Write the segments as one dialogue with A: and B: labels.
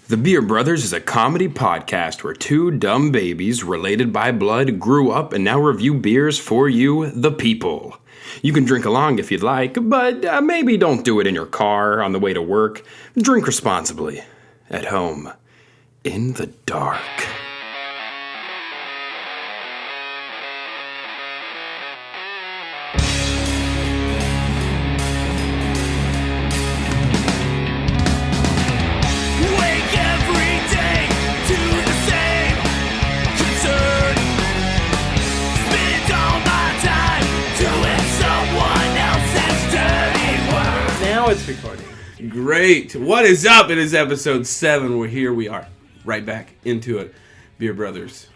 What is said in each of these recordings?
A: The Beer Brothers is a comedy podcast where two dumb babies related by blood grew up and now review beers for you, the people. You can drink along if you'd like, but maybe don't do it in your car on the way to work. Drink responsibly. At home. In the dark.
B: It's recording.
C: Great. What is up? It is episode 7. We're here. We are right back into it. Beer Brothers.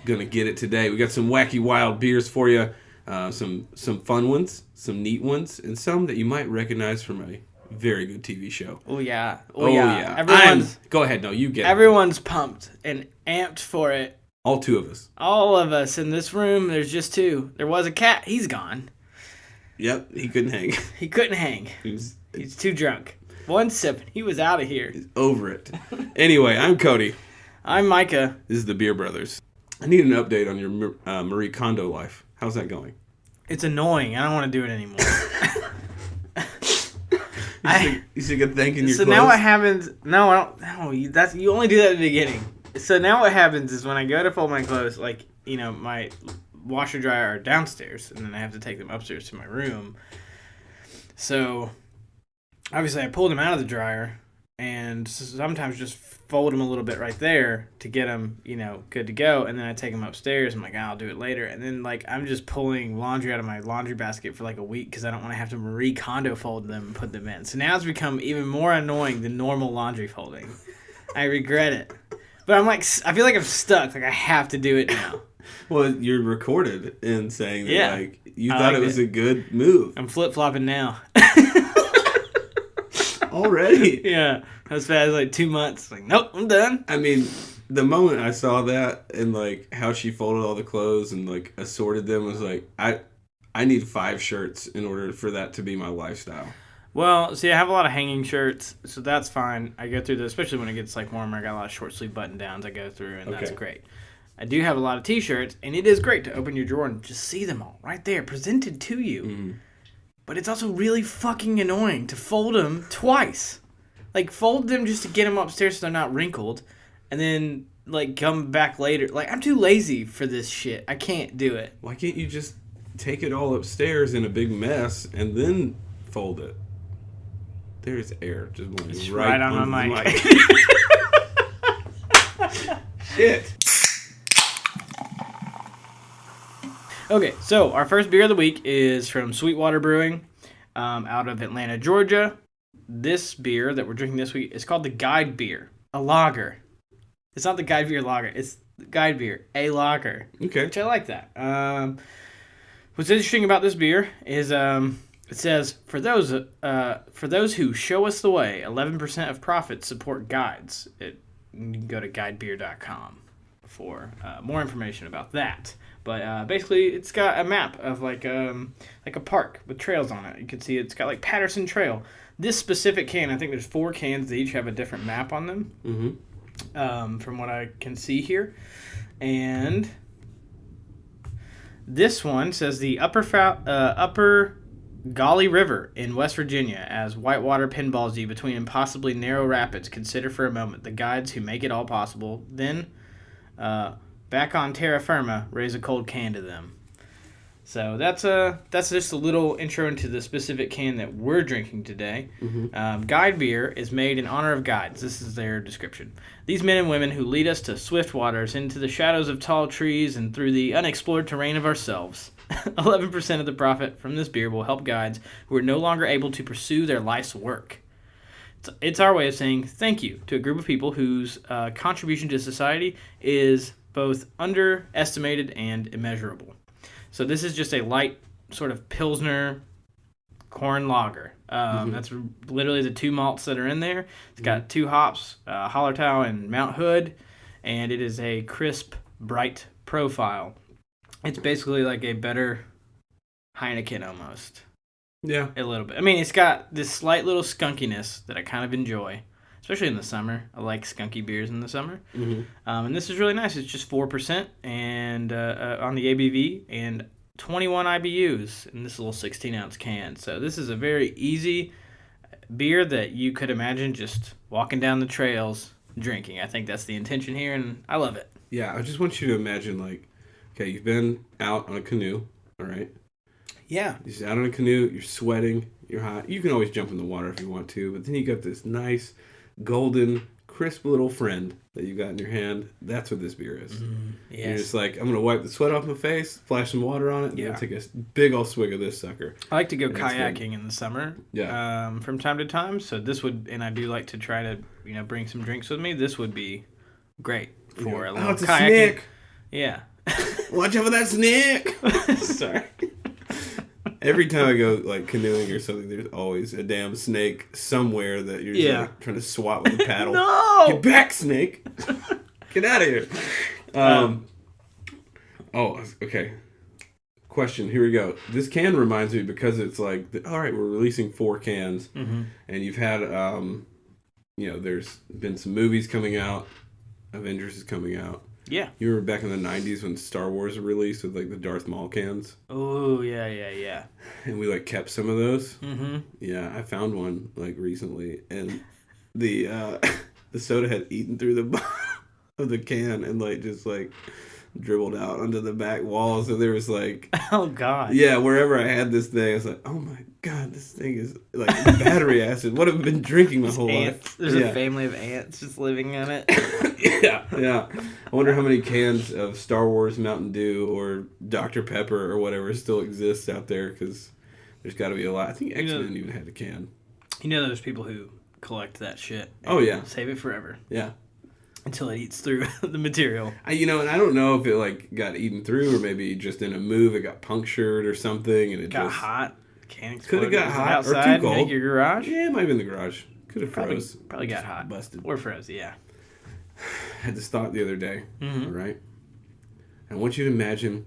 C: Gonna get it today. We got some wacky, wild beers for you. Some fun ones, some neat ones, and some that you might recognize from a very good TV show.
B: Oh, yeah.
C: Oh, yeah. Go ahead. No, you get it.
B: Everyone's pumped and amped for it.
C: All two of us.
B: All of us in this room. There's just two. There was a cat. He's gone.
C: Yep. He couldn't hang.
B: He couldn't hang. He's too drunk. One sip, he was out of here.
C: He's over it. Anyway, I'm Cody.
B: I'm Micah.
C: This is the Beer Brothers. I need an update on your Marie Kondo life. How's that going?
B: It's annoying. I don't want to do it anymore.
C: You should get thanking your
B: So
C: clothes?
B: now what happens... No, I don't... No, you only do that at the beginning. So now what happens is when I go to fold my clothes, like, you know, my washer dryer are downstairs, and then I have to take them upstairs to my room. So... Obviously, I pulled them out of the dryer, and sometimes just fold them a little bit right there to get them, you know, good to go. And then I take them upstairs. I'm like, I'll do it later. And then, like, I'm just pulling laundry out of my laundry basket for like a week because I don't want to have to Marie Kondo fold them and put them in. So now it's become even more annoying than normal laundry folding. I regret it. But I'm like, I feel like I'm stuck. Like, I have to do it now.
C: Well, you're recorded in saying that,
B: Yeah.
C: like, you thought it was a good move.
B: I'm flip-flopping now.
C: Already?
B: Yeah. As fast as like 2 months. Like, nope, I'm done.
C: I mean, the moment I saw that and, like, how she folded all the clothes and, like, assorted them was like, I need 5 shirts in order for that to be my lifestyle.
B: Well, see, I have a lot of hanging shirts, so that's fine. I go through those, especially when it gets, like, warmer. I got a lot of short-sleeve button-downs I go through, and that's great. I do have a lot of T-shirts, and it is great to open your drawer and just see them all right there, presented to you. Mm-hmm. But it's also really fucking annoying to fold them twice. Like, fold them just to get them upstairs so they're not wrinkled, and then, like, come back later. Like, I'm too lazy for this shit. I can't do it.
C: Why can't you just take it all upstairs in a big mess and then fold it? There's air just blowing right on my mic. Shit.
B: Okay, so our first beer of the week is from Sweetwater Brewing out of Atlanta, Georgia. This beer that we're drinking this week is called the Guide Beer, a lager. It's not the Guide Beer lager, it's the Guide Beer, a lager.
C: Okay.
B: Which I like that. What's interesting about this beer is it says, for those who show us the way, 11% of profits support guides. You can go to guidebeer.com for more information about that. But basically, it's got a map of like a park with trails on it. You can see it's got like Patterson Trail. This specific can, I think there's 4 cans that each have a different map on them. Mm-hmm. From what I can see here, and this one says the Upper Gauley River in West Virginia as whitewater pinballs you between impossibly narrow rapids. Consider for a moment the guides who make it all possible. Then. Back on terra firma, raise a cold can to them. So that's just a little intro into the specific can that we're drinking today. Mm-hmm. Guide Beer is made in honor of guides. This is their description. These men and women who lead us to swift waters, into the shadows of tall trees, and through the unexplored terrain of ourselves. 11% of the profit from this beer will help guides who are no longer able to pursue their life's work. It's our way of saying thank you to a group of people whose contribution to society is both underestimated and immeasurable. So this is just a light sort of Pilsner corn lager. That's literally the 2 malts that are in there. It's got 2 hops, Hallertau and Mount Hood, and it is a crisp, bright profile. It's basically like a better Heineken almost.
C: Yeah.
B: A little bit. I mean, it's got this slight little skunkiness that I kind of enjoy. especially in the summer. I like skunky beers in the summer.
C: Mm-hmm.
B: And this is really nice. It's just 4% and on the ABV and 21 IBUs in this little 16-ounce can. So this is a very easy beer that you could imagine just walking down the trails drinking. I think that's the intention here, and I love it.
C: Yeah, I just want you to imagine, like, okay, you've been out on a canoe, all right?
B: Yeah.
C: You're just out on a canoe, you're sweating, you're hot. You can always jump in the water if you want to, but then you got this nice, golden, crisp little friend that you got in your hand. That's what this beer is.
B: Yes.
C: You're just like, I'm going to wipe the sweat off my face, splash some water on it, and then take a big old swig of this sucker.
B: I like to go kayaking in the summer.
C: Yeah.
B: From time to time. So this would, and I do like to try to, bring some drinks with me. This would be great for a little
C: it's
B: kayaking.
C: a snake.
B: Yeah.
C: Watch out for that snake.
B: Sorry.
C: Every time I go like canoeing or something, there's always a damn snake somewhere that you're just, like, trying to swat with a paddle.
B: No!
C: Get back, snake! Get out of here! Okay. Question. Here we go. This can reminds me because it's like, all right, we're releasing 4 cans, and you've had, there's been some movies coming out. Avengers is coming out.
B: Yeah.
C: You remember back in the 90s when Star Wars was released with like the Darth Maul cans?
B: Oh, yeah.
C: And we like kept some of those.
B: Mm-hmm.
C: Yeah, I found one like recently, and the the soda had eaten through the bottom of the can and like just like dribbled out onto the back wall. So there was like,
B: oh God.
C: Yeah, wherever I had this thing, I was like, oh my God, this thing is like battery acid. What have I been drinking my whole life?
B: There's a family of ants just living on it.
C: Yeah. I wonder how many cans of Star Wars Mountain Dew or Dr. Pepper or whatever still exists out there, because there's got to be a lot. I think X-Men even had a can.
B: There's people who collect that shit.
C: Oh, yeah.
B: Save it forever.
C: Yeah.
B: Until it eats through the material.
C: And I don't know if it like got eaten through or maybe just in a move it got punctured or something and it
B: got
C: just
B: hot.
C: Could have got hot
B: outside,
C: or too cold.
B: make your garage.
C: Yeah, it might have been the garage. Could have froze.
B: Probably got hot.
C: Busted.
B: Or froze, yeah.
C: I had this thought the other day, right? I want you to imagine,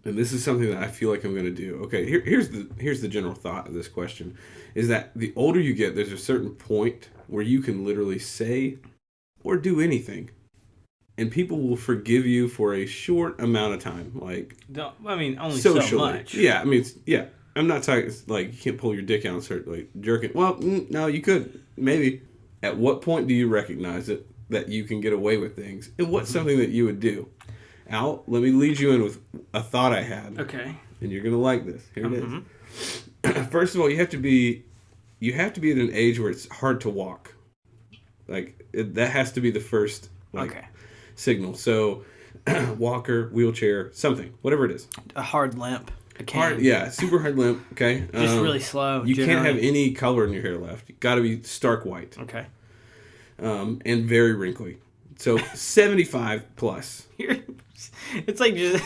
C: and this is something that I feel like I'm going to do. Okay, here's the general thought of this question, is that the older you get, there's a certain point where you can literally say or do anything, and people will forgive you for a short amount of time. Like,
B: only
C: socially.
B: so much.
C: Yeah, I'm not talking like you can't pull your dick out and start like jerking. Well, no, you could maybe. At what point do you recognize it that you can get away with things, and what's something that you would do? Al, let me lead you in with a thought I had.
B: Okay.
C: And you're gonna like this. Here it is. First of all, you have to be at an age where it's hard to walk. Like that has to be the first signal. So, walker, wheelchair, something, whatever it is.
B: A hard limp.
C: Super hard limp. Okay.
B: Just really slow.
C: You can't have any color in your hair left. You got to be stark white.
B: Okay.
C: And very wrinkly. So 75 plus.
B: It's like just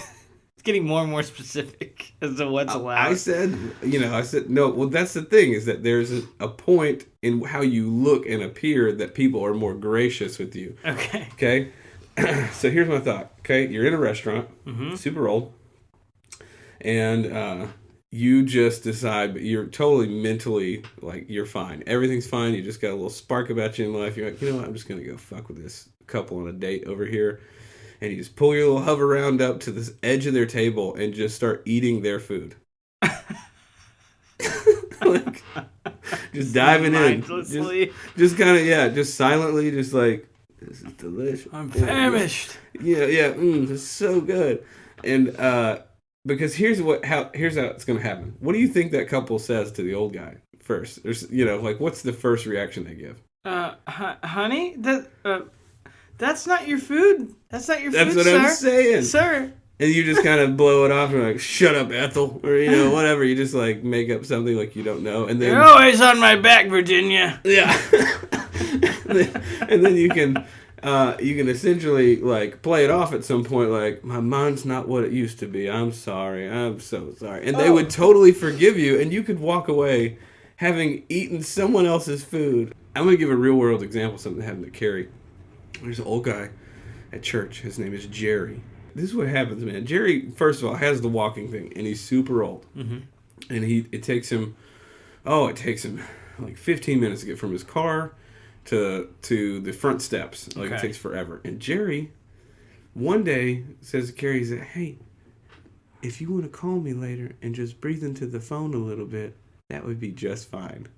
B: it's getting more and more specific as to what's allowed.
C: I said no. Well, that's the thing, is that there's a point in how you look and appear that people are more gracious with you. Okay. So here's my thought. Okay, you're in a restaurant, super old, and you just decide, but you're totally mentally like you're fine. Everything's fine. You just got a little spark about you in life. You're like, you know what? I'm just gonna go fuck with this couple on a date over here. And you just pull your little hover round up to this edge of their table and just start eating their food. Like, just diving in. Just kind of, just silently, just like, this is delicious.
B: I'm famished.
C: Yeah, it's so good. And because here's how it's going to happen. What do you think that couple says to the old guy first? There's, what's the first reaction they give?
B: Honey, that's not your food. That's not your food,
C: That's what I'm saying.
B: Sir.
C: And you just kind of blow it off and like, shut up, Ethel. Or, whatever. You just like make up something like you don't know. And then
B: you're always on my back, Virginia.
C: Yeah. And then you can essentially like play it off at some point like, my mind's not what it used to be. I'm sorry. I'm so sorry. And they would totally forgive you, and you could walk away having eaten someone else's food. I'm going to give a real world example of something that happened to Carrie. There's an old guy at church. His name is Jerry. This is what happens, man. Jerry, first of all, has the walking thing, and he's super old. And it takes him like 15 minutes to get from his car to the front steps. Like, it takes forever. And Jerry, one day, says to Carrie, he's like, hey, if you want to call me later and just breathe into the phone a little bit, that would be just fine.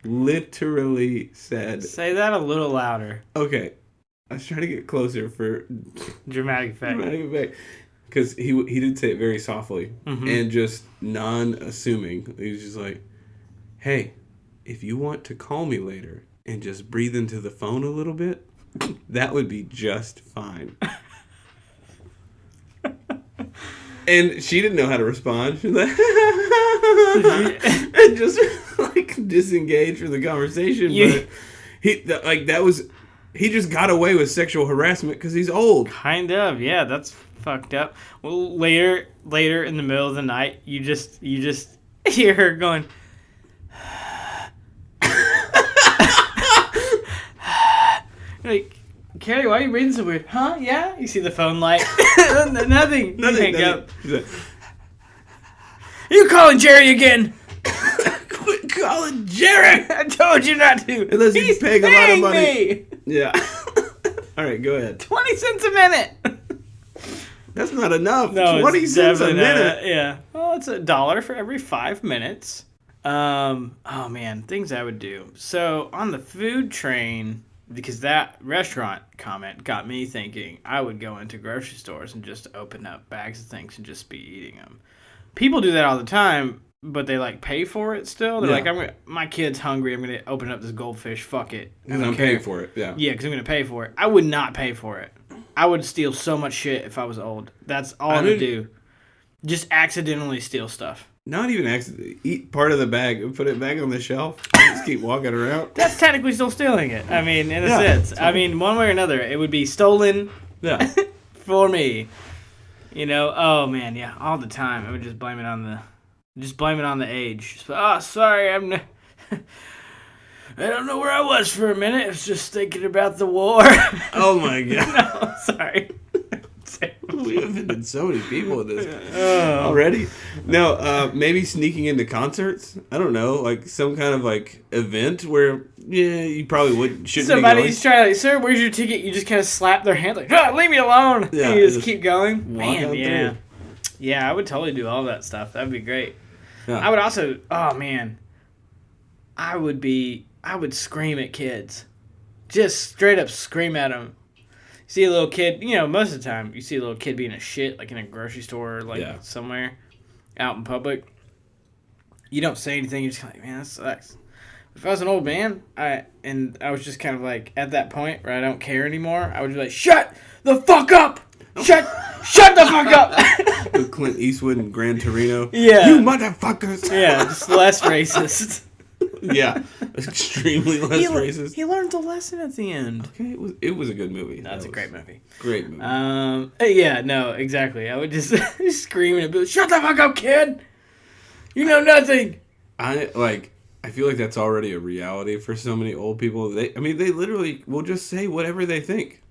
C: Literally said...
B: Say that a little louder.
C: Okay. I was trying to get closer for...
B: Dramatic effect.
C: Because he did say it very softly and just non-assuming. He was just like, hey, if you want to call me later and just breathe into the phone a little bit, that would be just fine. And she didn't know how to respond. She's like, and just like disengaged from the conversation. But he just got away with sexual harassment because he's old.
B: Kind of, yeah. That's fucked up. Well, later in the middle of the night, you just hear her going. Like, Carrie, why are you breathing so weird? Huh? Yeah? You see the phone light? Nothing. Hang up. You calling Jerry again?
C: Quit calling Jerry!
B: I told you not to.
C: Unless he's paying a lot of money.
B: Me.
C: Yeah. All right, go ahead.
B: 20 cents a minute.
C: That's not enough.
B: No,
C: 20 cents a minute.
B: Yeah. Well, it's $1 for every 5 minutes. Oh man, things I would do. So on the food train, because that restaurant comment got me thinking, I would go into grocery stores and just open up bags of things and just be eating them. People do that all the time, but they like pay for it still. They're like, my kid's hungry. I'm gonna open up this goldfish. Fuck it.
C: Because I'm paying for it. Yeah.
B: Yeah, because I'm gonna pay for it. I would not pay for it. I would steal so much shit if I was old. That's all I would do. Just accidentally steal stuff.
C: Not even accidentally. Eat part of the bag and put it back on the shelf. Just keep walking around.
B: That's technically still stealing it. I mean, in a sense. I mean, one way or another, it would be stolen for me. You know? Oh, man, yeah. All the time. I would just blame it on the age. Just, oh, sorry, I don't know where I was for a minute. I was just thinking about the war.
C: Oh, my God.
B: No, sorry.
C: We offended so many people with this already. No, maybe sneaking into concerts. I don't know, like some kind of like event where you probably shouldn't.
B: Somebody's trying to, sir, where's your ticket? You just kind of slap their hand like, leave me alone. Yeah, and you just keep going. Man, yeah, yeah. I would totally do all that stuff. That'd be great. Yeah. I would also. Oh man, I would scream at kids, just straight up scream at them. See a little kid, most of the time, you see a little kid being a shit, like in a grocery store or somewhere out in public. You don't say anything. You're just kind of like, man, that sucks. If I was an old man, I was just kind of like, at that point where I don't care anymore, I would be like, shut the fuck up! Shut the fuck up!
C: With Clint Eastwood and Gran Torino.
B: Yeah.
C: You motherfuckers!
B: Yeah, just less racist.
C: Yeah, extremely less racist.
B: He learned a lesson at the end.
C: Okay, it was a good movie.
B: That's a great movie.
C: Great movie.
B: Yeah, no, exactly. I would just scream and be like, shut the fuck up, kid! You know nothing!
C: I feel like that's already a reality for so many old people. They literally will just say whatever they think.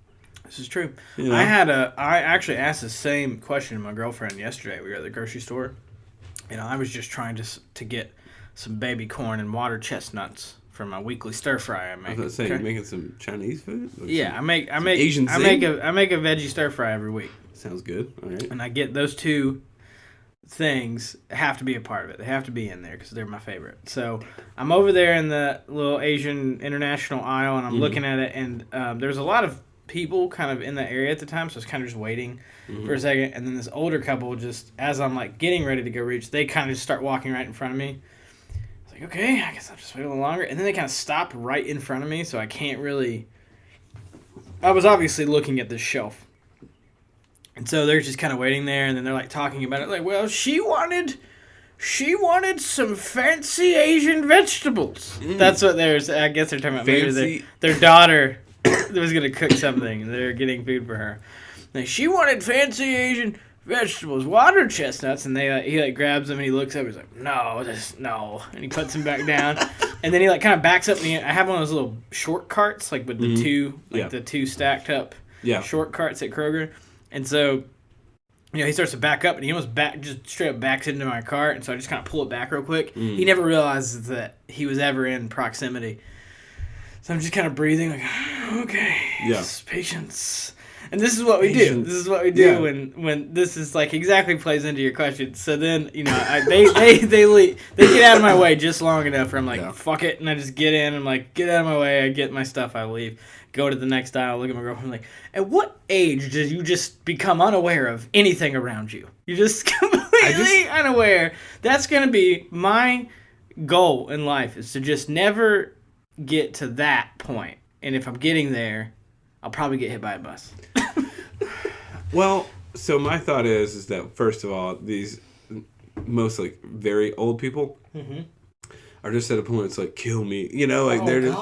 B: This is true. You know? I actually asked the same question to my girlfriend yesterday. We were at the grocery store. I was just trying to get some baby corn and water chestnuts for my weekly stir fry I make.
C: I was going to say, you're making some Chinese food?
B: Yeah, I make
C: Asian
B: I make a veggie stir fry every week.
C: Sounds good. All right.
B: And I get those two things have to be a part of it. They have to be in there because they're my favorite. So I'm over there in the little Asian international aisle and I'm looking at it, and there's a lot of people kind of in the area at the time, so I was kind of just waiting for a second, and then this older couple, just as I'm like getting ready to go reach, they kind of just start walking right in front of me. Okay, I guess I'll just wait a little longer. And then they kind of stopped right in front of me, so I can't really... I was obviously looking at this shelf. And so they're just kind of waiting there, and then they're like talking about it. Like, well, she wanted some fancy Asian vegetables. That's what I guess they're talking about. Maybe their daughter was going to cook something, and they're getting food for her. Like, she wanted fancy Asian vegetables, water chestnuts, and he grabs them and he looks up. He's like, no, and he puts them back down, and then he kind of backs up. And I have one of those little short carts, like with the the two stacked up short carts at Kroger, and so he starts to back up, and he almost just straight up backs into my cart, and so I just kind of pull it back real quick. He never realizes that he was ever in proximity. So I'm just kind of breathing like, okay,
C: Yeah.
B: just patience. And this is what we do. This is what we do when this is like exactly plays into your question. So then, you know, they get out of my way just long enough where I'm like, fuck it, and I just get in. I'm like, get out of my way. I get my stuff. I leave. Go to the next aisle. Look at my girlfriend. I'm like, at what age did you just become unaware of anything around you? You're just completely unaware. That's gonna be my goal in life, is to just never get to that point. And if I'm getting there, I'll probably get hit by a bus.
C: Well, so my thought is that, first of all, these mostly very old people are just at a point it's like, kill me. You know, like they're just...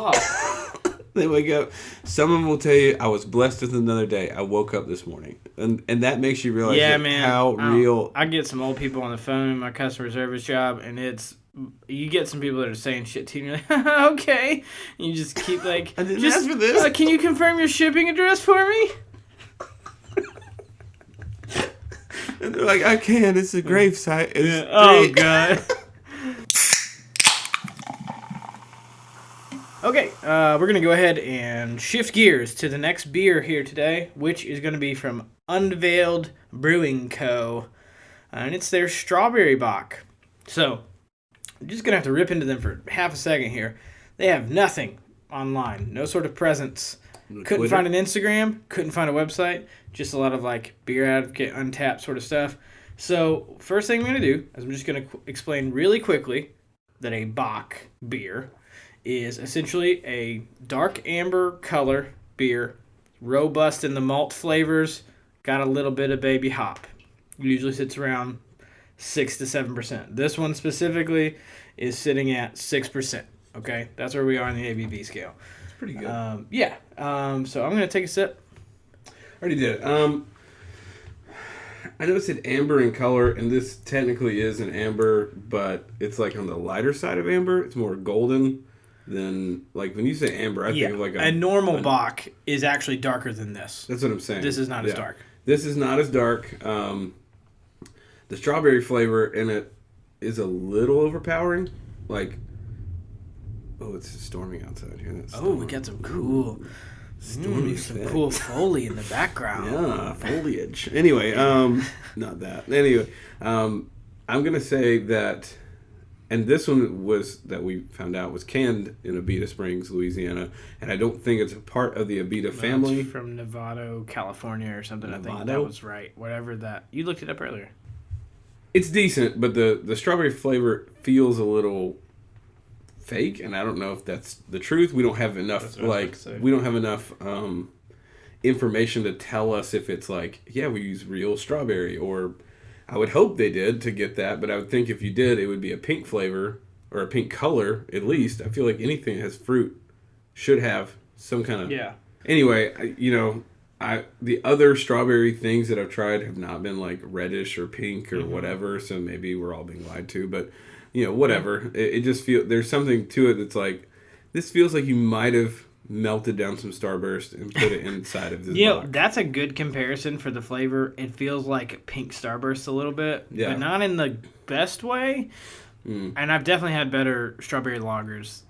C: They wake up. Some of them will tell you, I was blessed with another day. I woke up this morning. And that makes you realize how real...
B: I get some old people on the phone in my customer service job, and it's... You get some people that are saying shit to you, and you're like, okay. And you just keep like...
C: I didn't ask for this.
B: Can you confirm your shipping address for me?
C: And they're like, I can. It's a grave site.
B: Oh, God. Okay, we're going to go ahead and shift gears to the next beer here today, which is going to be from Unveiled Brewing Co. And it's their Strawberry Bock. So, I'm just going to have to rip into them for half a second here. They have nothing online, no sort of presence. Couldn't find an Instagram, couldn't find a website, just a lot of like Beer Advocate, Untapped sort of stuff. So, first thing I'm going to do is I'm just going to explain really quickly that a bock beer is essentially a dark amber color beer, robust in the malt flavors, got a little bit of baby hop. Usually sits around 6 to 7%. This one specifically is sitting at 6%. Okay, that's where we are on the ABV scale.
C: It's pretty good.
B: So I'm gonna take a sip.
C: I already did. I know it said amber in color, and this technically is an amber, but it's like on the lighter side of amber. It's more golden than, like, when you say amber, I think of like
B: a normal bock is actually darker than this.
C: That's what I'm saying.
B: This is not as dark.
C: This is not as dark. The strawberry flavor in it is a little overpowering. Like, oh, it's storming outside here.
B: We got some cool,
C: stormy
B: some cool foley in the background.
C: Yeah, foliage. Anyway, not that. Anyway, I'm gonna say that, and this one was that we found out was canned in Abita Springs, Louisiana, and I don't think it's a part of the Abita family.
B: It's from Nevada, California, or something.
C: Nevada?
B: I think that was right. Whatever that you looked it up earlier.
C: It's decent, but the strawberry flavor feels a little fake, and I don't know if that's the truth. We don't have enough information to tell us if it's like, yeah, we use real strawberry, or I would hope they did to get that, but I would think if you did, it would be a pink flavor or a pink color at least. I feel like anything that has fruit should have some kind of...
B: Yeah.
C: Anyway, the other strawberry things that I've tried have not been like reddish or pink or whatever, so maybe we're all being lied to, but whatever. It just feels, there's something to it that's like, this feels like you might have melted down some Starburst and put it inside of this box.
B: That's a good comparison for the flavor. It feels like pink Starburst a little bit, but not in the best way. And I've definitely had better strawberry lagers.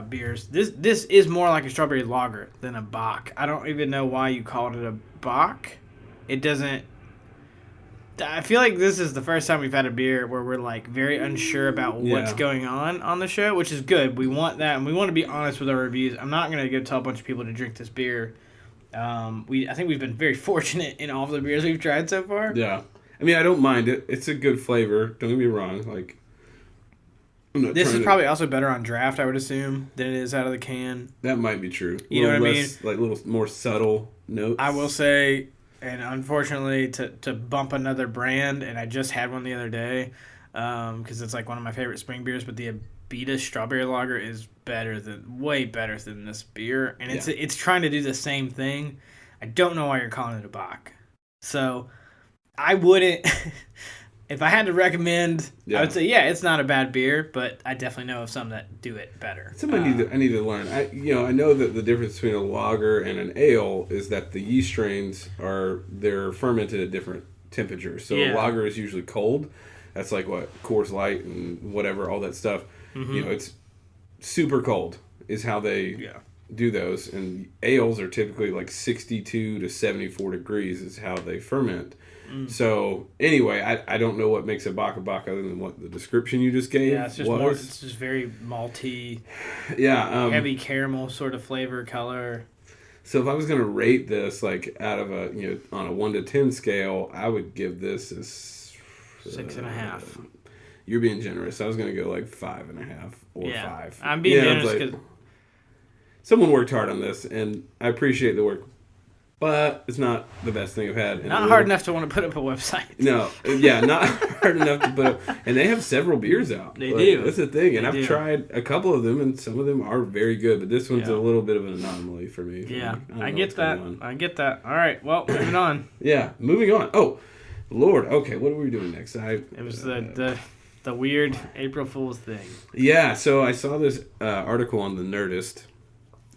B: Beers. This is more like a strawberry lager than a bock. I don't even know why you called it a bock. It doesn't... I feel like this is the first time we've had a beer where we're like very unsure about what's going on the show, which is good. We want that, and we want to be honest with our reviews. I'm not going to go tell a bunch of people to drink this beer. I think we've been very fortunate in all of the beers we've tried so far.
C: Yeah. I mean, I don't mind it. It's a good flavor. Don't get me wrong. Like,
B: this is probably also better on draft, I would assume, than it is out of the can.
C: That might be true.
B: You know what I mean?
C: Like little more subtle notes.
B: I will say, and unfortunately, to bump another brand, and I just had one the other day, because it's like one of my favorite spring beers, but the Abita Strawberry Lager is way better than this beer, and it's trying to do the same thing. I don't know why you're calling it a bock. So, I wouldn't... If I had to recommend, I would say, it's not a bad beer, but I definitely know of some that do it better.
C: Something I need to learn. I know that the difference between a lager and an ale is that the yeast strains they're fermented at different temperatures. So a lager is usually cold. That's like what Coors Light and whatever, all that stuff. Mm-hmm. It's super cold is how they do those, and ales are typically like 62 to 74 degrees is how they ferment. So anyway, I don't know what makes a bock other than what the description you just gave.
B: Yeah, it's just more. It's just very malty.
C: Yeah,
B: heavy caramel sort of flavor, color.
C: So if I was gonna rate this like out of a on a 1 to 10 scale, I would give this a
B: 6.5.
C: You're being generous. I was gonna go like 5.5 or 5.
B: I'm being generous because
C: someone worked hard on this, and I appreciate the work. But it's not the best thing I've had.
B: Not hard enough to want to put up a website.
C: No, yeah, not hard enough to put up. And they have several beers out.
B: They do.
C: That's the thing. And I've tried a couple of them, and some of them are very good. But this one's a little bit of an anomaly for me.
B: Yeah, I get that. I get that. All right, well, moving on.
C: Yeah, moving on. Oh, Lord. Okay, what are we doing next?
B: It was the weird April Fool's thing.
C: Yeah, so I saw this article on the Nerdist,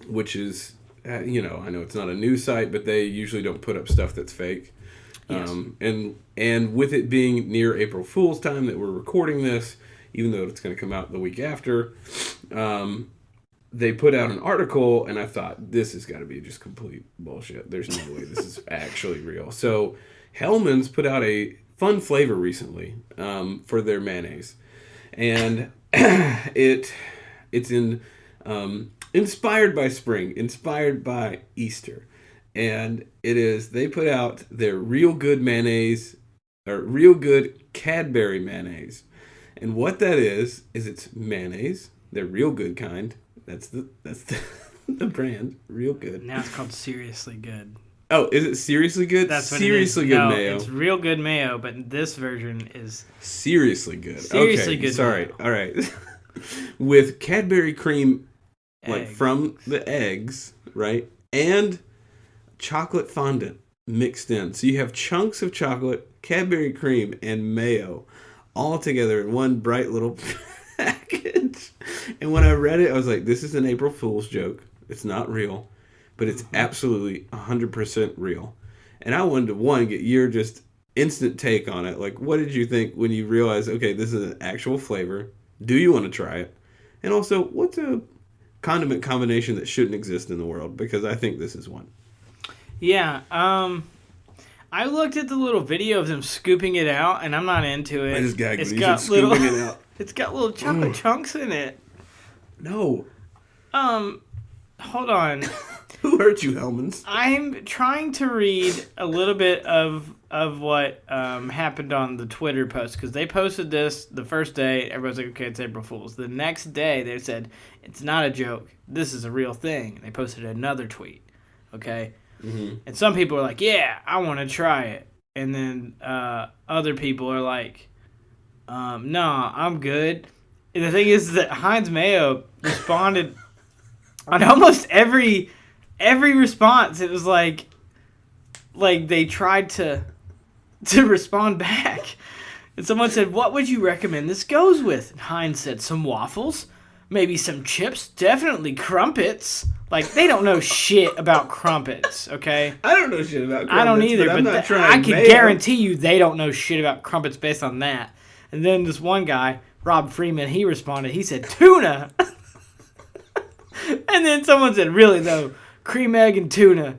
C: which is... I know it's not a news site, but they usually don't put up stuff that's fake.
B: Yes.
C: And with it being near April Fool's time that we're recording this, even though it's going to come out the week after, they put out an article, and I thought, this has got to be just complete bullshit. There's no way this is actually real. So Hellmann's put out a fun flavor recently for their mayonnaise. And it's in... inspired by spring, inspired by Easter. And they put out their Real Good mayonnaise, or Real Good Cadbury mayonnaise. And what that is it's mayonnaise, their real good kind. That's the brand, Real Good.
B: Now it's called Seriously Good.
C: Oh, is it Seriously Good?
B: That's what
C: Seriously Good mayo.
B: It's Real Good mayo, but this version is
C: Seriously Good.
B: Seriously Good.
C: Sorry.
B: Mayo.
C: All right. With Cadbury cream. Like
B: Egg.
C: from the eggs, right? And chocolate fondant mixed in. So you have chunks of chocolate, Cadbury cream, and mayo all together in one bright little package. And when I read it, I was like, this is an April Fool's joke. It's not real, but it's absolutely 100% real. And I wanted to, get your just instant take on it. Like, what did you think when you realized, okay, this is an actual flavor? Do you want to try it? And also, what's a condiment combination that shouldn't exist in the world? Because I think this is one.
B: Yeah, I looked at the little video of them scooping it out, and I'm not into it.
C: I just gagged.
B: It's
C: You
B: got
C: said
B: little,
C: scooping it out.
B: It's got little chocolate chunks in it.
C: No.
B: Hold on.
C: Who hurt you, Hellmann's?
B: I'm trying to read a little bit of what happened on the Twitter post, because they posted this the first day. Everybody's like, okay, it's April Fool's. The next day, they said, it's not a joke. This is a real thing. And they posted another tweet, okay?
C: Mm-hmm.
B: And some people are like, yeah, I want to try it. And then other people are like, nah, I'm good. And the thing is that Heinz Mayo responded on almost every response. It was like they tried to respond back. And someone said, what would you recommend this goes with? And Heinz said, some waffles, maybe some chips, definitely crumpets. Like, they don't know shit about crumpets, okay?
C: I don't know shit about crumpets.
B: I don't either,
C: but I'm
B: but
C: not trying
B: I can
C: mayo.
B: guarantee you they don't know shit about crumpets based on that. And then this one guy, Rob Freeman, he responded. He said, tuna. And then someone said, really, though, cream egg and tuna.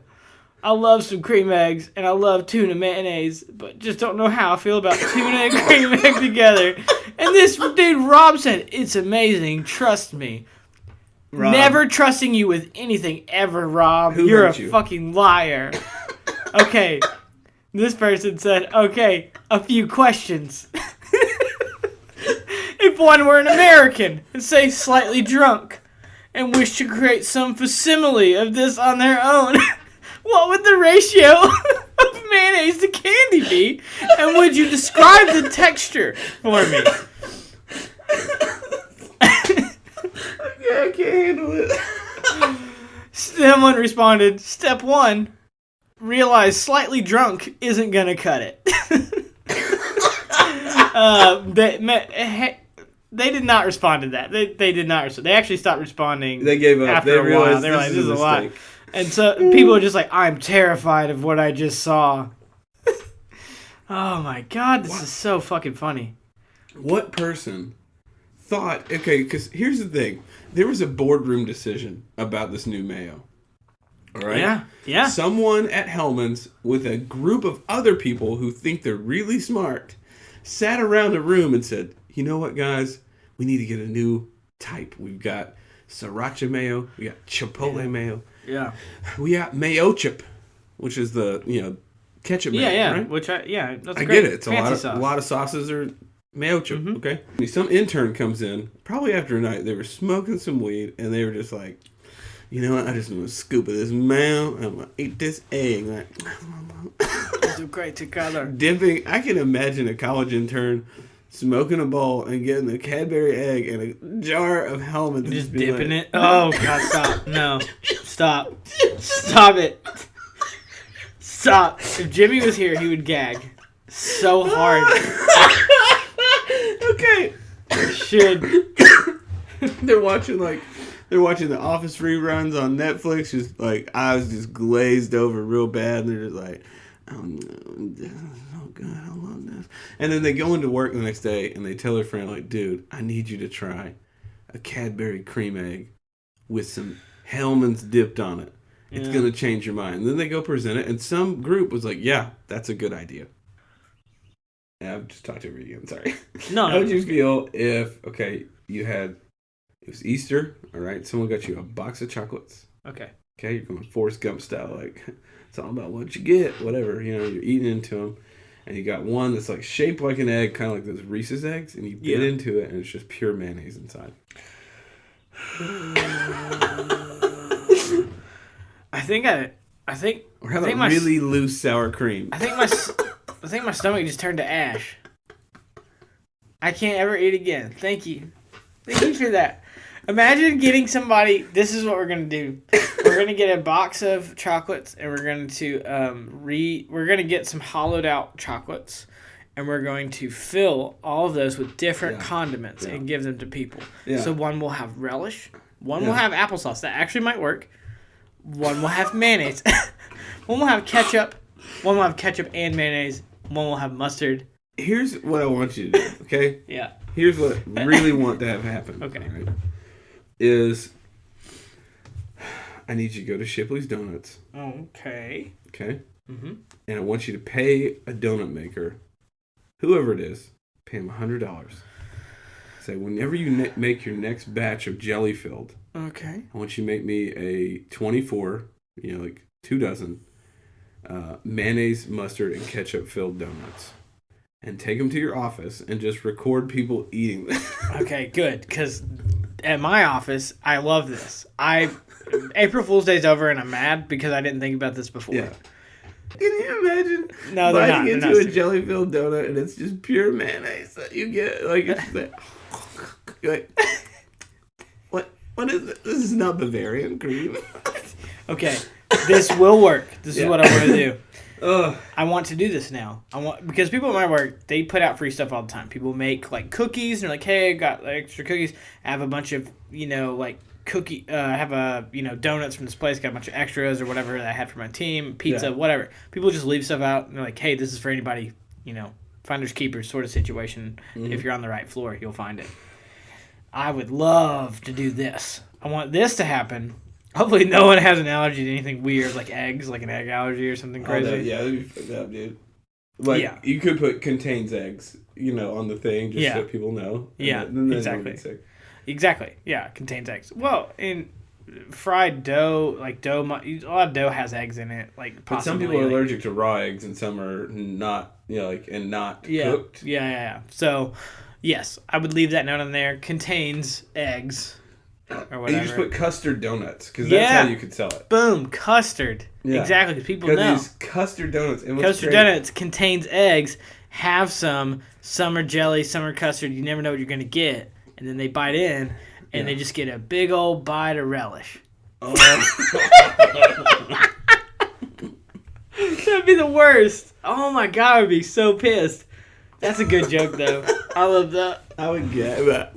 B: I love some cream eggs, and I love tuna mayonnaise, but just don't know how I feel about tuna and cream egg together. And this dude, Rob, said, it's amazing. Trust me.
C: Rob.
B: Never trusting you with anything ever, Rob.
C: Who
B: You're a
C: hurt you?
B: fucking liar. Okay. This person said, okay, a few questions. If one were an American, and say slightly drunk, and wish to create some facsimile of this on their own, what would the ratio of mayonnaise to candy be? And would you describe the texture for me?
C: I can't handle it.
B: Someone responded, step 1, realize slightly drunk isn't going to cut it. They did not respond to that. They did not respond. They actually stopped responding.
C: They gave up.
B: After a while. They were like,
C: this
B: this is a lot.
C: mistake.
B: And so people are just like, I'm terrified of what I just saw. Oh my God, this is so fucking funny.
C: What person thought, okay, because here's the thing. There was a boardroom decision about this new mayo. All right?
B: Yeah.
C: Someone at Hellman's with a group of other people who think they're really smart sat around a room and said, you know what, guys? We need to get a new type. We've got sriracha mayo. We got chipotle mayo.
B: Yeah.
C: We got mayo chip, which is the, ketchup mayo, right?
B: Which that's
C: I
B: great.
C: get it. It's
B: Fancy
C: a lot of sauces are mayo chip, okay? Some intern comes in, probably after a night, they were smoking some weed, and they were just like, you know what, I just want to scoop of this mayo, I'm going to eat this egg. Like,
B: It's so great to color.
C: dipping, I can imagine a college intern smoking a bowl and getting a Cadbury egg and a jar of Hellmann's.
B: Just dipping it. Oh, God, stop. No. Stop. Stop it. Stop. If Jimmy was here, he would gag so hard.
C: Okay.
B: Should.
C: They're watching the Office reruns on Netflix, just like eyes just glazed over real bad, and they're just like, oh God, I love this. And then they go into work the next day and they tell their friend, like, dude, I need you to try a Cadbury cream egg with some Hellmann's dipped on it. It's gonna change your mind. And then they go present it, and some group was like, yeah, that's a good idea. And I've just talked over you again, sorry.
B: No.
C: How would you feel if, it was Easter, all right? Someone got you a box of chocolates.
B: Okay.
C: Okay, you're going Forrest Gump style, like, it's all about what you get, whatever. You're eating into them. And you got one that's, like, shaped like an egg, kind of like those Reese's eggs, and you get into it, and it's just pure mayonnaise inside.
B: I think
C: Or how about really loose sour cream?
B: I think my stomach just turned to ash. I can't ever eat again. Thank you for that. Imagine getting somebody. This is what we're gonna do. We're gonna get a box of chocolates, and we're going to we're gonna get some hollowed out chocolates, and we're going to fill all of those with different condiments and give them to people. Yeah. So one will have relish, one will have applesauce. That actually might work. One will have mayonnaise. One will have ketchup. One will have ketchup and mayonnaise. One will have mustard.
C: Here's what I want you to do, okay?
B: Yeah.
C: Here's what I really want to have happen.
B: Okay.
C: Right, is I need you to go to Shipley's Donuts.
B: Okay.
C: Okay?
B: Mm-hmm.
C: And I want you to pay a donut maker, whoever it is, pay him $100. Say, whenever you make your next batch of jelly filled,
B: okay,
C: I want you to make me a 24, like 2 dozen, mayonnaise, mustard, and ketchup filled donuts. And take them to your office and just record people eating them.
B: Okay, good. Because at my office, I love this. April Fool's Day's over and I'm mad because I didn't think about this before.
C: Yeah. Can you imagine
B: biting
C: into a jelly-filled donut and it's just pure mayonnaise that you get? Like, it's like what is it? This is not Bavarian cream.
B: Okay, this will work. This is what I want to do.
C: Ugh.
B: I want to do this now. Because people at my work, they put out free stuff all the time. People make like cookies and they're like, hey, I got extra cookies. I have a bunch of, cookie, I have donuts from this place, got a bunch of extras or whatever that I had for my team, pizza, whatever. People just leave stuff out and they're like, hey, this is for anybody, finders keepers sort of situation. Mm-hmm. If you're on the right floor, you'll find it. I would love to do this. I want this to happen. Hopefully no one has an allergy to anything weird, like eggs, like an egg allergy or something crazy.
C: Oh, that'd be fucked up, dude. Like, you could put contains eggs, on the thing, just so people know. Then
B: exactly. Exactly, yeah, contains eggs. Well, in fried dough, like dough, a lot of dough has eggs in it. Like,
C: but some people are allergic to raw eggs and some are not, and not cooked.
B: Yeah. So, yes, I would leave that note on there. Contains eggs. Or whatever.
C: And you just put custard donuts because that's how you could sell it.
B: Boom, custard. Yeah. Exactly, because people know.
C: These custard donuts.
B: Donuts contains eggs. Have some are jelly, some are custard. You never know what you're going to get. And then they bite in, and they just get a big old bite of relish. Oh. That'd be the worst. Oh my God, I would be so pissed. That's a good joke, though. I love that.
C: I would get that.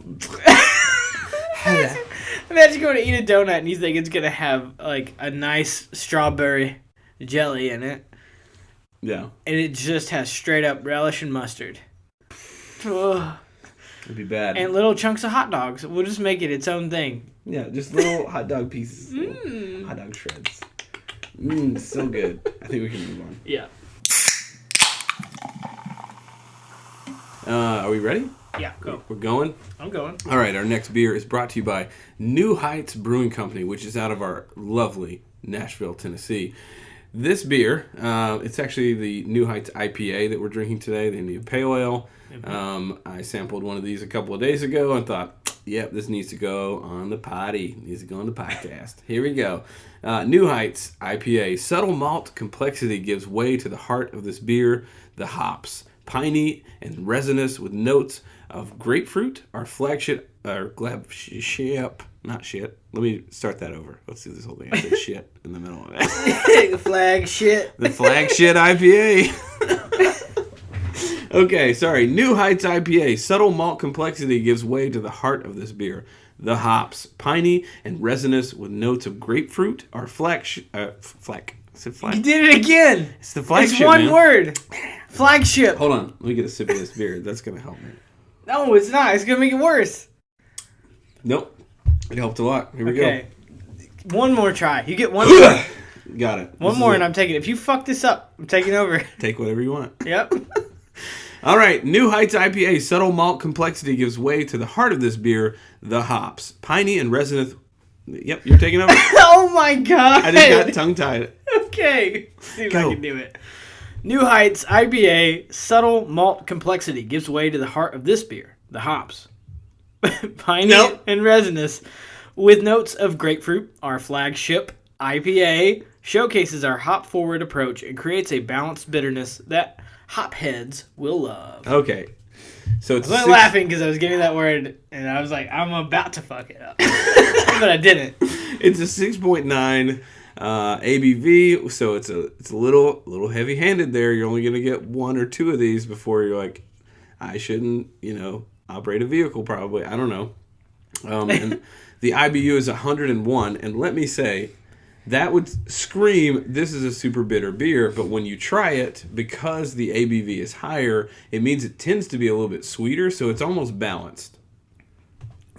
B: Imagine going to eat a donut and you think it's going to have, like, a nice strawberry jelly in it.
C: Yeah.
B: And it just has straight up relish and mustard. Ugh.
C: It'd be bad.
B: And little chunks of hot dogs. We'll just make it its own thing.
C: Yeah, just little hot dog pieces. Hot dog shreds. So good. I think we can move on.
B: Yeah.
C: Are we ready?
B: Yeah, go.
C: We're going?
B: I'm going.
C: All right, our next beer is brought to you by New Heights Brewing Company, which is out of our lovely Nashville, Tennessee. This beer, it's actually the New Heights IPA that we're drinking today, the Indian Pale Ale. I sampled one of these a couple of days ago and thought, yep, this needs to go on the potty. Needs to go on the podcast. Here we go. New Heights IPA. Subtle malt complexity gives way to the heart of this beer, the hops. Piney and resinous with notes of grapefruit. Our flagship, not shit. Let me start that over. Let's do this whole thing. I said shit in the middle of it.
B: The flagship.
C: The flagship IPA. Okay, sorry. New Heights IPA. Subtle malt complexity gives way to the heart of this beer. The hops. Piney and resinous with notes of grapefruit. Our flagship. I said flag.
B: You did it again.
C: It's the flagship.
B: It's one
C: man.
B: word. Flagship.
C: Hold on. Let me get a sip of this beer. That's going to help me.
B: No, it's not. It's going to make it worse.
C: Nope. It helped a lot. Here we go.
B: One more try. You get one more.
C: Got it.
B: One more and I'm taking it. If you fuck this up, I'm taking over.
C: Take whatever you want.
B: Yep.
C: All right. New Heights IPA. Subtle malt complexity gives way to the heart of this beer, the hops. Piney and resinous. Yep, you're taking over.
B: Oh my god.
C: I just got tongue-tied.
B: Okay. Let's see if I can do it. New Heights IPA. Subtle malt complexity gives way to the heart of this beer, the hops. Piney and resinous with notes of grapefruit. Our flagship IPA showcases our hop-forward approach and creates a balanced bitterness that hop heads will love.
C: Okay. So it's
B: I was laughing because I was getting that word and I was like, I'm about to fuck it up. But I didn't.
C: It's a 6.9 ABV, so it's a little heavy-handed there. You're only going to get one or two of these before you're like, I shouldn't, operate a vehicle probably. I don't know. And the IBU is 101, and let me say, that would scream, this is a super bitter beer, but when you try it, because the ABV is higher, it means it tends to be a little bit sweeter, so it's almost balanced.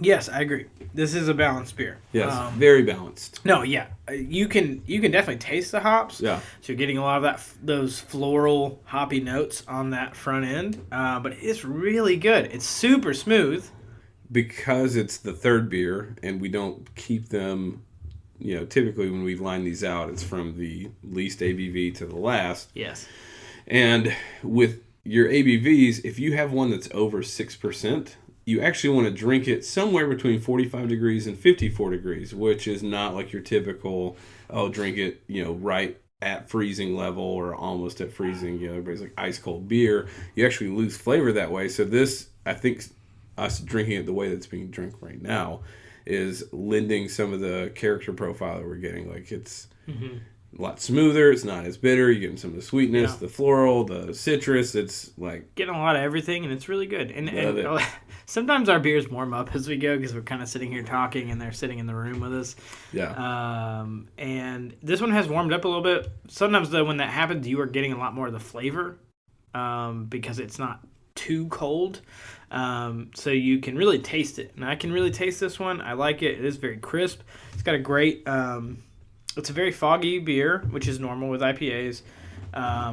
B: Yes, I agree. This is a balanced beer.
C: Yes, very balanced.
B: No, yeah. You can definitely taste the hops.
C: Yeah.
B: So you're getting a lot of those floral hoppy notes on that front end. But it's really good. It's super smooth.
C: Because it's the third beer, and we don't keep them... typically when we line these out, it's from the least ABV to the last.
B: Yes.
C: And with your ABVs, if you have one that's over 6%, you actually want to drink it somewhere between 45 degrees and 54 degrees, which is not like your typical, drink it, right at freezing level or almost at freezing. Everybody's like ice cold beer. You actually lose flavor that way. So this, I think, us drinking it the way that's being drunk right now is lending some of the character profile that we're getting. Like it's a lot smoother. It's not as bitter. You're getting some of the sweetness, the floral, the citrus. It's like
B: getting a lot of everything, and it's really good. And sometimes our beers warm up as we go because we're kind of sitting here talking, and they're sitting in the room with us.
C: Yeah.
B: And this one has warmed up a little bit. Sometimes though, when that happens, you are getting a lot more of the flavor because it's not too cold. So you can really taste it. And I can really taste this one. I like it. It is very crisp. It's got a great, it's a very foggy beer, which is normal with IPAs.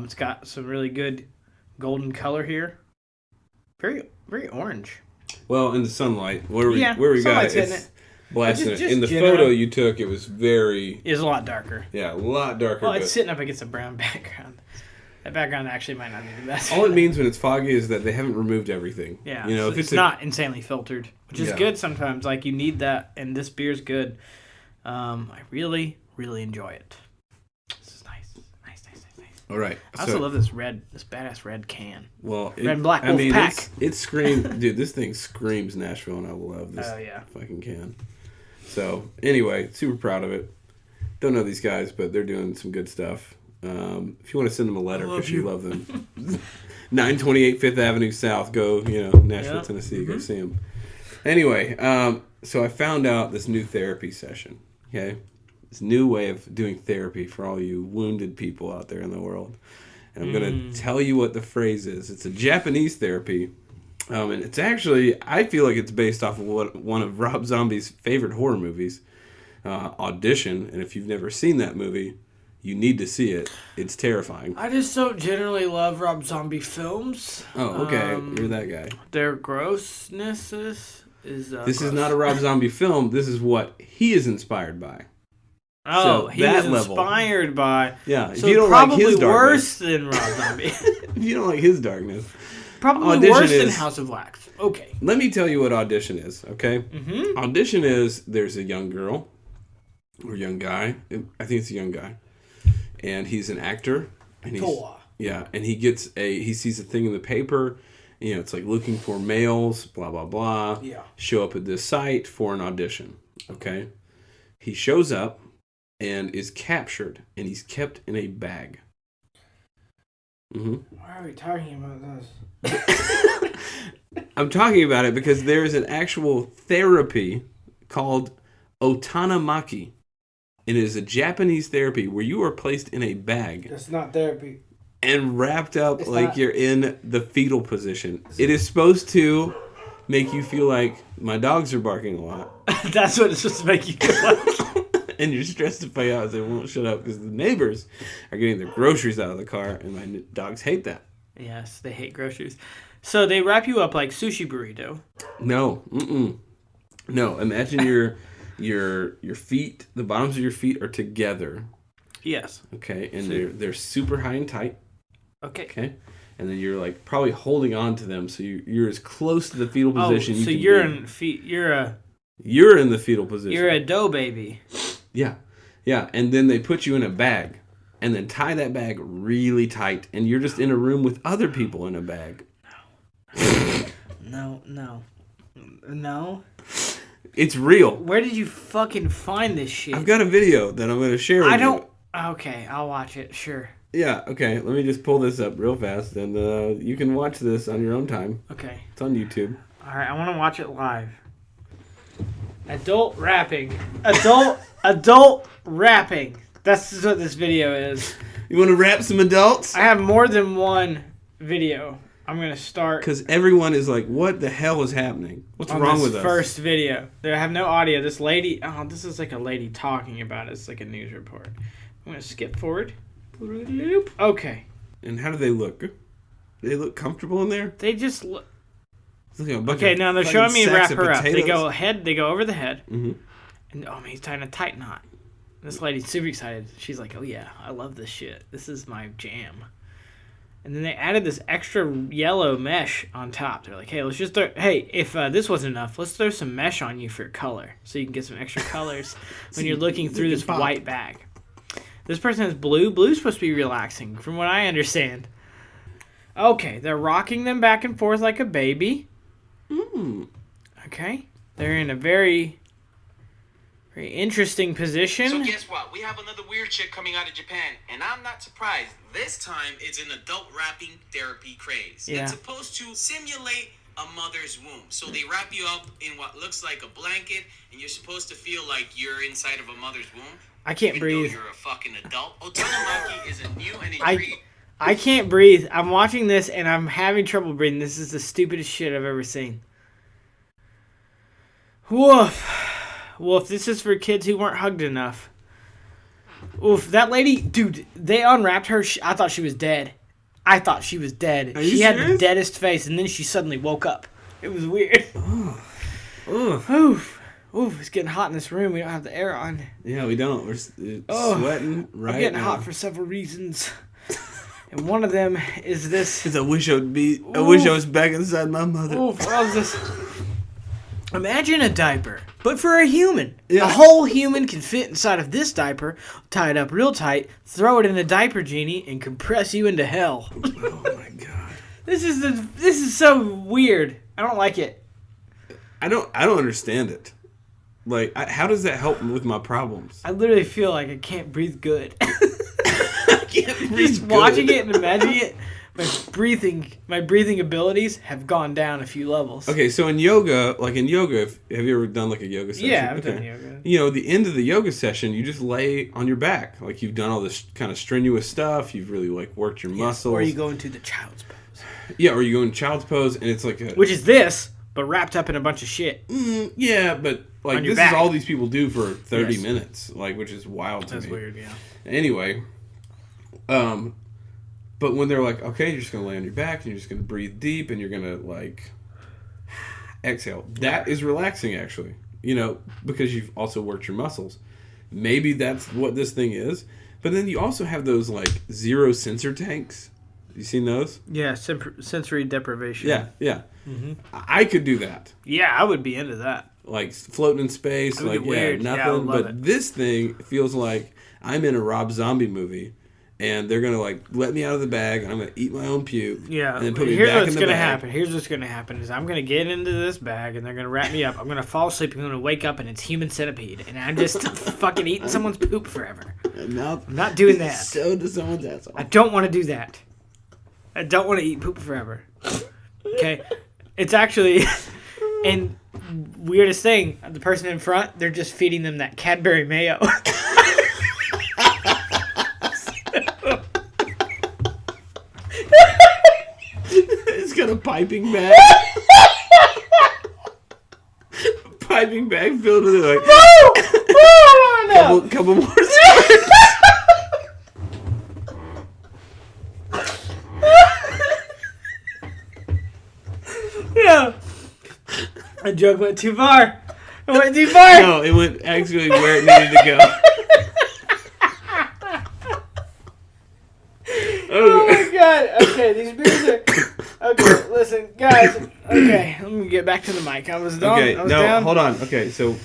B: It's got some really good golden color here. Very, very orange.
C: Well, in the sunlight, where we got it, it's blasting it. In the photo you took, it was very...
B: It was a lot darker.
C: Yeah, a lot darker.
B: Well, it's sitting up against a brown background. That background actually might not be the best.
C: All it means when it's foggy is that they haven't removed everything.
B: Yeah,
C: so
B: if it's not insanely filtered, which is good sometimes. Like, you need that, and this beer's good. I really, really enjoy it. This is nice.
C: All right.
B: I also love this badass red can.
C: Well,
B: red and black wolf pack.
C: It screams, dude, this thing screams Nashville, and I love this fucking can. So, anyway, super proud of it. Don't know these guys, but they're doing some good stuff. If you want to send them a letter because you love them, 928 5th Avenue South, go, Nashville, Tennessee, go see them. Anyway, so I found out this new therapy session, okay? This new way of doing therapy for all you wounded people out there in the world. And I'm going to tell you what the phrase is. It's a Japanese therapy, And it's actually, I feel like it's based off of one of Rob Zombie's favorite horror movies, Audition. And if you've never seen that movie, you need to see it. It's terrifying.
B: I just don't generally love Rob Zombie films.
C: Oh, okay. You're that guy.
B: Their grossness is
C: This
B: gross.
C: is not a Rob Zombie film. This is what he is inspired by.
B: Oh,
C: So
B: he
C: that
B: was
C: level.
B: inspired by.
C: Yeah, if
B: So
C: you don't like
B: probably
C: his darkness,
B: worse than Rob Zombie.
C: if you don't like his darkness,
B: Probably
C: Audition
B: worse than
C: is-
B: House of Wax. Okay.
C: let me tell you what Audition is, okay?
B: Mm-hmm.
C: Audition is, there's a young girl, or young guy, I think it's a young guy, and he's an actor, and he sees a thing in the paper, it's like looking for males, blah, blah, blah, show up at this site for an audition, okay? He shows up and is captured, and he's kept in a bag. Mm-hmm.
B: Why are we talking about this?
C: I'm talking about it because there is an actual therapy called otanamaki. It is a Japanese therapy where you are placed in a bag
B: That's not therapy.
C: and wrapped up
B: It's
C: like
B: not-
C: you're in the fetal position. It is supposed to make you feel like my dogs are barking a lot.
B: That's what it's supposed to make you feel like.
C: And you're stressed to pay out as they won't shut up because the neighbors are getting their groceries out of the car, and my dogs hate that.
B: Yes, they hate groceries. So they wrap you up like sushi burrito.
C: No, no. Imagine your feet, the bottoms of your feet are together.
B: Yes.
C: Okay, and they're super high and tight.
B: Okay.
C: Okay, and then you're like probably holding on to them, so you're as close to the fetal position.
B: Oh,
C: you
B: so
C: can
B: you're
C: be.
B: in feet. You're
C: in the fetal position.
B: You're a dough baby.
C: Yeah, and then they put you in a bag, and then tie that bag really tight, and you're just in a room with other people in a bag.
B: No.
C: It's real.
B: Where did you fucking find this shit?
C: I've got a video that I'm going to share with
B: I
C: you.
B: don't. Okay, I'll watch it. Sure.
C: Yeah, okay. Let me just pull this up real fast, and you can watch this on your own time.
B: Okay.
C: It's on YouTube.
B: All right, I want to watch it live. Adult rapping. Adult rapping. That's what this video is.
C: You want to rap some adults?
B: I have more than one video. I'm gonna start
C: Because everyone is like, what the hell is happening? What's
B: on
C: wrong
B: this
C: with us?
B: first video. They have no audio. This lady. Oh, this is like a lady talking about it. It's like a news report. I'm gonna skip forward. Okay.
C: And how do they look? Do they look comfortable in there?
B: They just look.
C: Look at a bunch
B: Okay,
C: of
B: now they're
C: fucking
B: showing me
C: sacks
B: wrap
C: of
B: her up. They
C: potatoes.
B: go ahead. They go over the head.
C: Mm-hmm.
B: And oh man, he's tying a tight knot. This lady's super excited. She's like, "Oh yeah, I love this shit. This is my jam." And then they added this extra yellow mesh on top. They're like, "Hey, let's just throw. Hey, if this wasn't enough, let's throw some mesh on you for color, so you can get some extra colors when you're looking through this
C: pop.
B: white bag." This person has blue. Blue's supposed to be relaxing, from what I understand. Okay, they're rocking them back and forth like a baby. Okay, they're in a very interesting position.
D: So guess what? We have another weird chick coming out of Japan, and I'm not surprised. This time, it's an adult wrapping therapy craze.
B: Yeah.
D: It's supposed to simulate a mother's womb. So they wrap you up in what looks like a blanket, and you're supposed to feel like you're inside of a mother's womb.
B: I can't
D: even though
B: breathe.
D: you're a fucking adult. Otanomaki is a new and intriguing.
B: I can't breathe. I'm watching this and I'm having trouble breathing. This is the stupidest shit I've ever seen. Woof. Woof. This is for kids who weren't hugged enough. Oof. That lady, dude, they unwrapped her. I thought she was dead.
C: Are you
B: She had the
C: serious?
B: deadest face and then she suddenly woke up. It was weird.
C: Ugh.
B: Oof. Oof. It's getting hot in this room. We don't have the air on.
C: Yeah, we don't. We're
B: Oh,
C: sweating right
B: I'm getting
C: now.
B: hot for several reasons. And one of them is this.
C: 'Cause I wish I was back inside my mother.
B: Oof, what was this? Imagine a diaper, but for a human.
C: Yeah.
B: A whole human can fit inside of this diaper, tie it up real tight, throw it in a diaper genie, and compress you into hell.
C: Oh my god.
B: This is so weird. I don't like it.
C: I don't understand it. Like, how does that help with my problems?
B: I literally feel like I can't breathe good.
C: I can't breathe
B: Just watching it and imagining it my breathing abilities have gone down a few levels.
C: Okay, so in yoga, have you ever done like a yoga session?
B: Yeah, I've done yoga.
C: You know, the end of the yoga session, you just lay on your back. Like you've done all this kind of strenuous stuff. You've really like worked your muscles.
B: Or you go into the child's pose.
C: Yeah, or you go in child's pose, and it's like
B: which is this, but wrapped up in a bunch of shit.
C: Yeah, but like this
B: back.
C: is all these people do for 30 minutes, like which is wild to me.
B: That's weird, yeah.
C: Anyway, but when they're like, okay, you're just gonna lay on your back and you're just gonna breathe deep and you're gonna like exhale. That is relaxing, actually. You know, because you've also worked your muscles. Maybe that's what this thing is. But then you also have those like zero sensor tanks. You seen those?
B: Yeah, sensory deprivation.
C: Yeah. Mm-hmm. I could do that.
B: Yeah, I would be into that.
C: Like floating in space, like
B: weird.
C: nothing.
B: Yeah, I would love
C: but
B: it.
C: this thing feels like I'm in a Rob Zombie movie, and they're gonna like let me out of the bag, and I'm gonna eat my own puke.
B: Yeah,
C: and then put me
B: here's
C: back
B: what's
C: in the
B: gonna
C: bag.
B: happen. Here's what's gonna happen is I'm gonna get into this bag, and they're gonna wrap me up. I'm gonna fall asleep. I'm gonna wake up, and it's human centipede, and I'm just fucking eating someone's poop forever. I'm not doing that.
C: So to someone's asshole.
B: I don't want to do that. I don't want to eat poop forever. Okay, it's actually, and weirdest thing, the person in front, they're just feeding them that Cadbury mayo.
C: It's got a piping bag. Piping bag filled with like couple more squirts.
B: Yeah. The joke went too far. It went too far.
C: No, it went actually where it needed to go.
B: Oh my god. Okay, these beers are... Okay, listen, guys. Okay, let me get back to the mic. I was done.
C: Okay,
B: I was
C: no,
B: down.
C: hold on. Okay, so we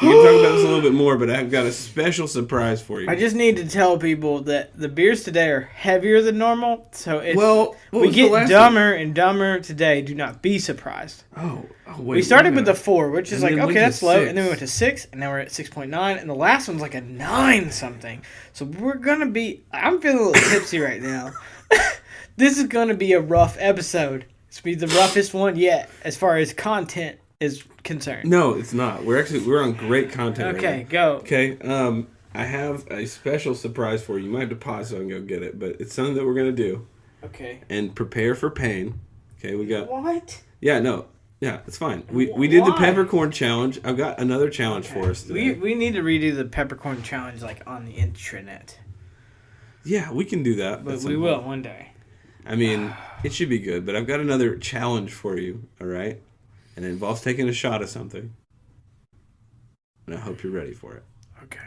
C: can talk about this a little bit more, but I've got a special surprise for you.
B: I just need to tell people that the beers today are heavier than normal, so it's,
C: Well, what
B: we
C: was the
B: get
C: last
B: dumber and dumber today. Do not be surprised.
C: Oh, wait.
B: We started with the 4, which is
C: And
B: like,
C: then
B: okay,
C: went to
B: that's low,
C: 6.
B: and then we went to 6, and now we're at 6.9, and the last one's like a 9 something. So we're gonna be... I'm feeling a little tipsy right now. This is gonna be a rough episode. It's gonna be the roughest one yet, as far as content is concerned.
C: No, it's not. We're on great content.
B: Okay,
C: right now.
B: go.
C: Okay, I have a special surprise for you. You might have to pause so I can go get it, but it's something that we're gonna do.
B: Okay.
C: And prepare for pain. Okay, we got.
B: What?
C: Yeah, no, yeah, it's fine. We did the
B: Why?
C: peppercorn challenge. I've got another challenge for us today.
B: We need to redo the peppercorn challenge like on the intranet.
C: Yeah, we can do that.
B: But
C: at some
B: we will
C: point.
B: one day.
C: I mean, it should be good, but I've got another challenge for you. All right, and it involves taking a shot of something. And I hope you're ready for it.
B: Okay.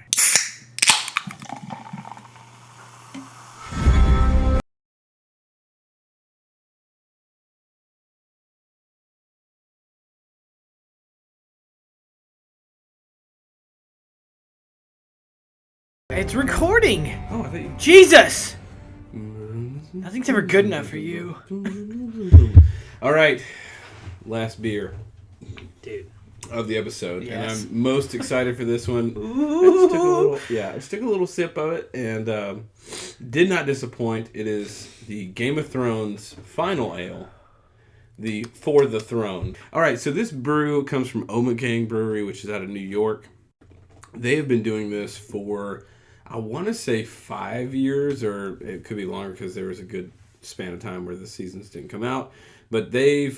B: It's recording.
C: Oh, I think you.
B: Jesus. Nothing's ever good enough for you.
C: All right, last beer
B: Dude.
C: of the episode,
B: Yes.
C: and I'm most excited for this one. I just took a little sip of it, and did not disappoint. It is the Game of Thrones Final Ale, the For the Throne. All right, so this brew comes from Ommegang Brewery, which is out of New York. They have been doing this for, I want to say 5 years, or it could be longer because there was a good span of time where the seasons didn't come out. But they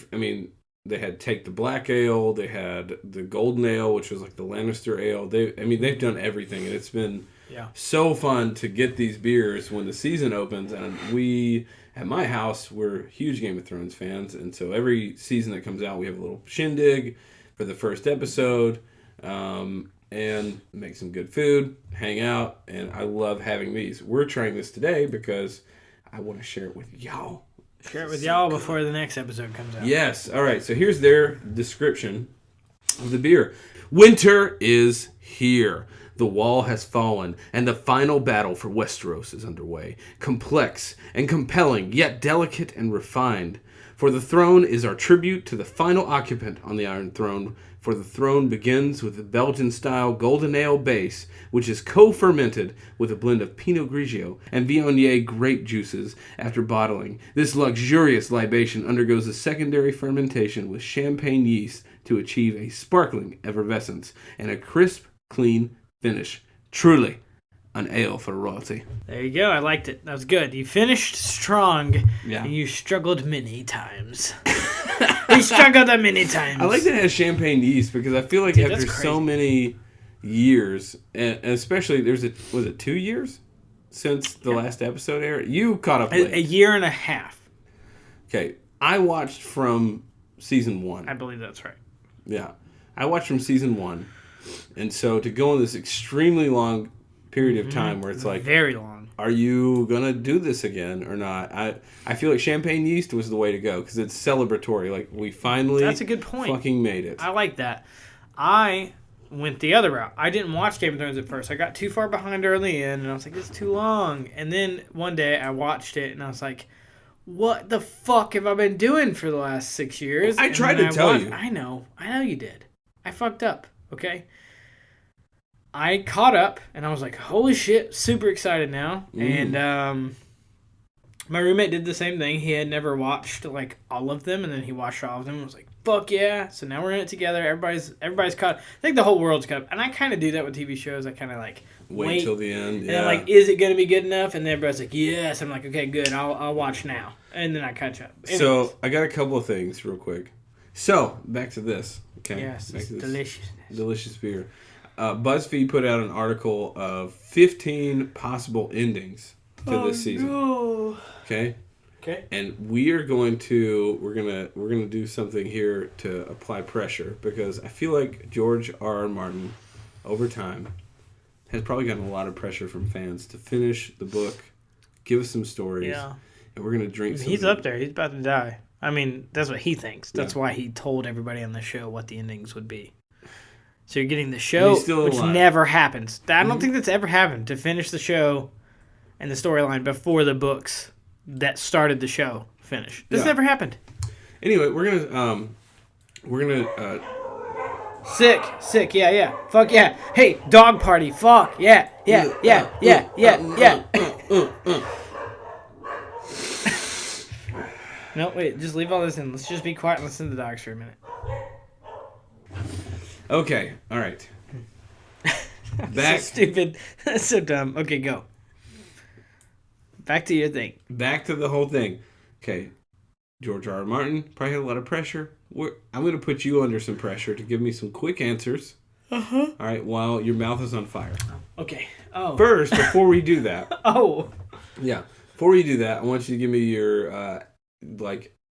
C: had Take the Black Ale, they had the Golden Ale, which was like the Lannister Ale. They've done everything, and it's been so fun to get these beers when the season opens. And we, at my house, we're huge Game of Thrones fans, and so every season that comes out, we have a little shindig for the first episode. And make some good food, hang out, and I love having these. We're trying this today because I want to share it with y'all.
B: Share it with y'all before the next episode comes out.
C: Yes. All right. So here's their description of the beer. Winter is here. The wall has fallen, and the final battle for Westeros is underway. Complex and compelling, yet delicate and refined. For the throne is our tribute to the final occupant on the Iron Throne. For the throne begins with the Belgian-style golden ale base, which is co-fermented with a blend of Pinot Grigio and Viognier grape juices after bottling. This luxurious libation undergoes a secondary fermentation with champagne yeast to achieve a sparkling effervescence and a crisp, clean finish. Truly, an ale for royalty.
B: There you go. I liked it. That was good. You finished strong.
C: Yeah.
B: And you struggled many times. You struggled many times.
C: I like that it has champagne yeast because I feel like after so many years, and especially was it 2 years since the last episode aired? You caught up late.
B: A year and a half.
C: Okay, I watched from season 1.
B: I believe that's right.
C: Yeah, I watched from season 1, and so to go on this extremely long period of time where it's like
B: very long.
C: Are you gonna do this again or not? I feel like champagne yeast was the way to go because it's celebratory. Like we finally
B: That's a good point.
C: Fucking made it.
B: I like that. I went the other route. I didn't watch Game of Thrones at first. I got too far behind early in, and I was like, it's too long. And then one day I watched it, and I was like, what the fuck have I been doing for the last 6 years?
C: I tried to tell you.
B: I know you did. I fucked up, okay? I caught up, and I was like, holy shit, super excited now. And my roommate did the same thing. He had never watched, like, all of them, and then he watched all of them and was like, fuck yeah. So now we're in it together. Everybody's caught. I think the whole world's caught up. And I kind of do that with TV shows. I kind of, like,
C: wait till the end.
B: And I'm like, is it going to be good enough? And then everybody's like, yes. I'm like, okay, good. I'll watch now. And then I catch up. Anyways.
C: So I got a couple of things real quick. So, back to this. Okay.
B: Yes,
C: back
B: it's
C: to this
B: delicious.
C: delicious beer. BuzzFeed put out an article of 15 possible endings to this season.
B: No.
C: Okay?
B: Okay.
C: And we're gonna do something here to apply pressure because I feel like George R. Martin over time has probably gotten a lot of pressure from fans to finish the book, give us some stories.
B: Yeah.
C: And we're gonna drink some.
B: He's up there. He's about to die. I mean, that's what he thinks. That's why he told everybody on the show what the endings would be. So you're getting the show, which never happens. I don't think that's ever happened, to finish the show and the storyline before the books that started the show finish. This never happened.
C: Anyway, we're gonna
B: Sick, yeah. Fuck yeah. Hey, dog party, fuck, yeah. No, wait, just leave all this in. Let's just be quiet and listen to the dogs for a minute.
C: Okay, all right.
B: Back. So stupid. That's so dumb. Okay, go. Back to your thing.
C: Back to the whole thing. Okay, George R. R. Martin probably had a lot of pressure. I'm going to put you under some pressure to give me some quick answers. Uh-huh. All right, while your mouth is on fire.
B: Okay. Oh.
C: First, before we do that.
B: Oh.
C: Yeah. Before we do that, I want you to give me your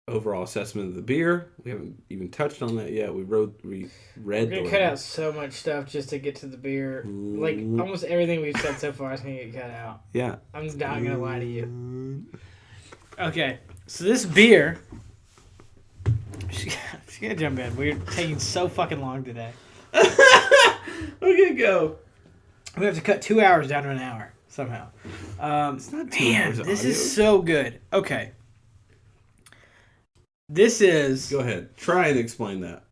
C: overall assessment of the beer. We haven't even touched on that yet. We read.
B: We're gonna cut out so much stuff just to get to the beer. Like almost everything we've said so far is gonna get cut out.
C: Yeah.
B: I'm not gonna lie to you. Okay, so this beer. She's gonna jump in. We're taking so fucking long today.
C: Okay, go.
B: We have to cut 2 hours down to an hour somehow.
C: It's not 2 hours.
B: This is so good. Okay. This is...
C: Go ahead. Try and explain that.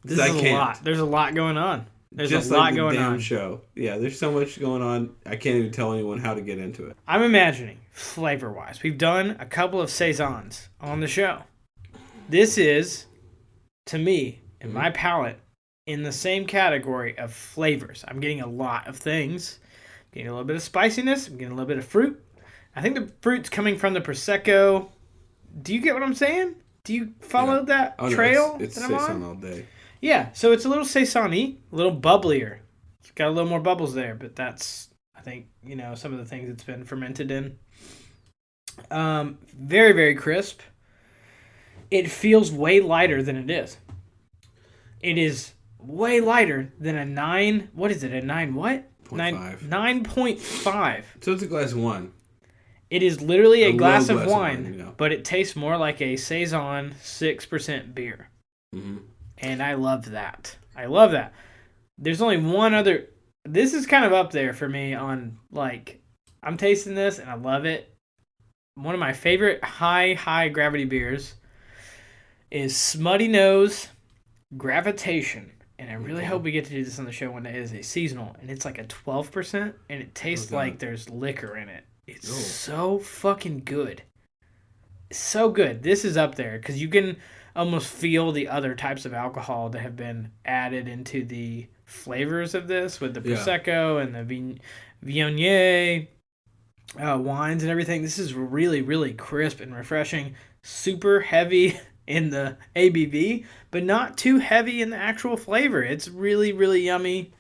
B: This is a lot. There's a lot going on. There's a lot going on.
C: Show. Yeah, there's so much going on. I can't even tell anyone how to get into it.
B: I'm imagining, flavor-wise, we've done a couple of saisons on the show. This is, to me, in my palate, in the same category of flavors. I'm getting a lot of things. I'm getting a little bit of spiciness. I'm getting a little bit of fruit. I think the fruit's coming from the Prosecco. Do you get what I'm saying? Do you follow that trail
C: it's
B: that I'm on?
C: saison all day.
B: Yeah, so it's a little saison-y, a little bubblier. It's got a little more bubbles there, but that's, I think, some of the things it's been fermented in. Very, very crisp. It feels way lighter than it is. It is way lighter than a 9... What is it? A 9 what? 9.5.
C: So it's a glass of wine.
B: It is literally a glass of wine, but it tastes more like a Saison 6% beer. Mm-hmm. And I love that. There's only one other This is kind of up there for me on, like, I'm tasting this and I love it. One of my favorite high gravity beers is Smutty Nose Gravitation. And I really hope we get to do this on the show one day. It is a seasonal, and it's like a 12%, and it tastes like there's liquor in it. It's so fucking good. It's so good. This is up there, because you can almost feel the other types of alcohol that have been added into the flavors of this, with the Prosecco and the Viognier wines and everything. This is really, really crisp and refreshing. Super heavy in the ABV, but not too heavy in the actual flavor. It's really, really yummy.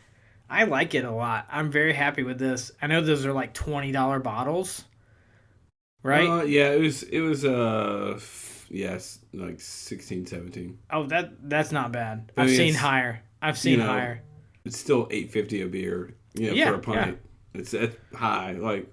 B: I like it a lot. I'm very happy with this. I know those are like $20 bottles, right?
C: Yeah, it was yes, like 16, 17.
B: Oh, that's not bad.
C: I mean,
B: I've seen higher. Higher.
C: It's still $8.50 a beer, for a pint. It's high, like,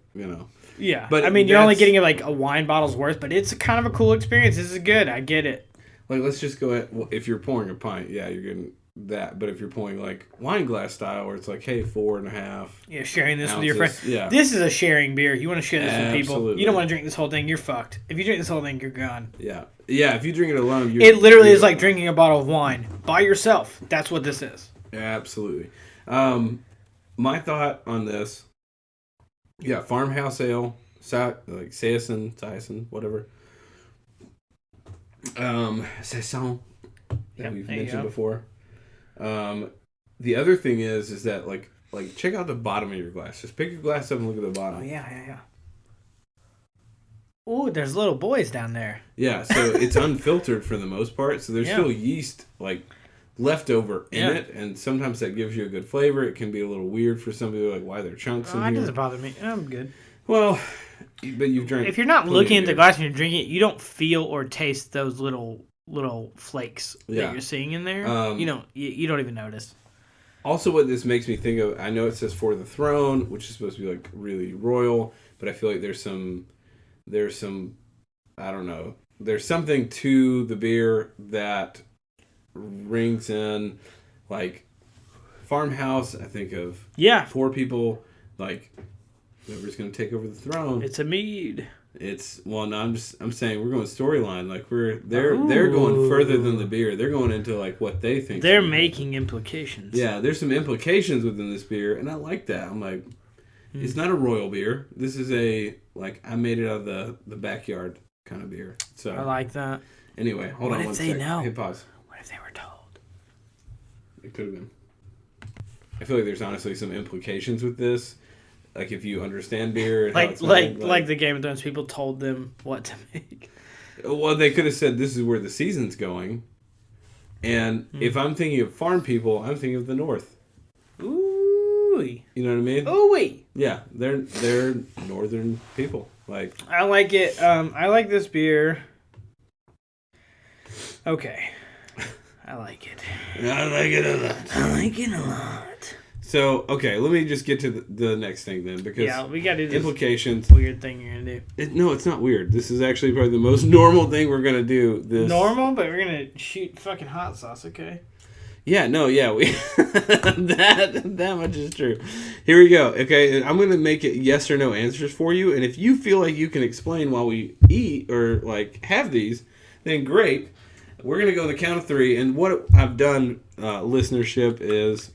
B: Yeah,
C: but
B: I mean, you're only getting like a wine bottle's worth, but it's kind of a cool experience. This is good. I get it.
C: Like, let's just go ahead. Well, if you're pouring a pint, you're getting that. But if you're pouring like wine glass style, where it's like, hey, 4.5.
B: Yeah, sharing this
C: ounces,
B: with your friends.
C: Yeah,
B: this is a sharing beer. You want to share this with people.
C: Absolutely.
B: You don't want to drink this whole thing. You're fucked. If you drink this whole thing, you're gone.
C: Yeah. If you drink it alone,
B: it literally is like drinking a bottle of wine by yourself. That's what this is.
C: Absolutely. My thought on this. Yeah, farmhouse ale, like Saison, whatever. Saison, that we've mentioned before. The other thing is that like check out the bottom of your glass. Just pick your glass up and look at the bottom.
B: Oh yeah. Oh, there's little boys down there.
C: Yeah, so it's unfiltered for the most part. So there's still yeast like left over in it, and sometimes that gives you a good flavor. It can be a little weird for somebody, like why there are chunks in here.
B: It doesn't bother me. I'm good.
C: Well, but you've drank.
B: If you're not looking at the glass and you're drinking it, you don't feel or taste those little flakes that you're seeing in there. You don't even notice. Also, what this makes me think of, I know it says For the Throne, which is supposed to be like really royal, but I feel like there's some, I don't know, there's something to the beer that rings in, like farmhouse. I think of 4 people, like whoever's going to take over the throne. It's a mead.
C: I'm saying we're going storyline. Like they're going further than the beer. They're going into like what they think.
B: They're making implications.
C: Yeah, there's some implications within this beer, and I like that. I'm like, it's not a royal beer. This is I made it out of the backyard kind of beer. So
B: I like that.
C: Anyway, hold on one second.
B: What if they know?
C: Hit pause.
B: What if they were told?
C: It could have been. I feel like there's honestly some implications with this. Like if you understand beer, and
B: like the Game of Thrones people told them what to make.
C: Well, they could have said this is where the season's going, and if I'm thinking of farm people, I'm thinking of the North.
B: Ooh,
C: you know what I mean?
B: Ooh,
C: yeah, they're northern people. Like
B: I like it. I like this beer. Okay, I like it.
C: I like it a lot.
B: I like it a lot.
C: So, okay, let me just get to the next thing then, because
B: we got to do this
C: implications.
B: Weird thing you're gonna do.
C: No, it's not weird. This is actually probably the most normal thing we're gonna do.
B: Normal, but we're gonna shoot fucking hot sauce, okay?
C: Yeah, no, yeah, we that much is true. Here we go. Okay, I'm gonna make it yes or no answers for you, and if you feel like you can explain while we eat or like have these, then great. We're gonna go on the count of 3, and what I've done, listenership, is.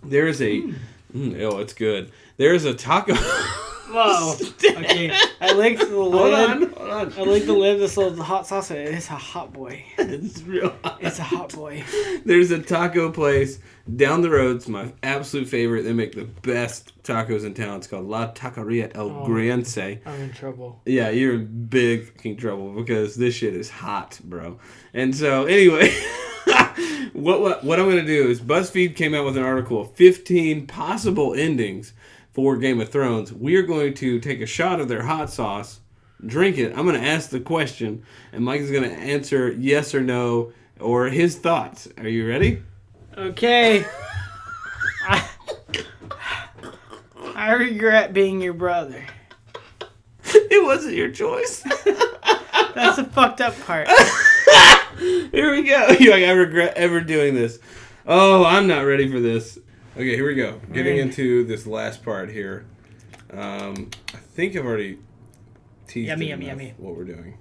C: There's it's good. There's a taco.
B: Whoa. Okay. I licked the lid.
C: Hold on.
B: I licked the lid. This little hot sauce. It's a hot boy.
C: It's real hot.
B: It's a hot boy.
C: There's a taco place down the road. It's my absolute favorite. They make the best tacos in town. It's called La Taqueria El Griense.
B: I'm in trouble.
C: Yeah, you're in big fucking trouble because this shit is hot, bro. And so, anyway... What I'm going to do is BuzzFeed came out with an article of 15 possible endings for Game of Thrones. We are going to take a shot of their hot sauce, drink it. I'm going to ask the question, and Mike is going to answer yes or no or his thoughts. Are you ready?
B: Okay. I regret being your brother.
C: It wasn't your choice.
B: That's the fucked up part.
C: Here we go. You're like, I regret ever doing this. Oh, I'm not ready for this. Okay, here we go. Getting into this last part here. I think I've already teased
B: Yummy.
C: what we're doing.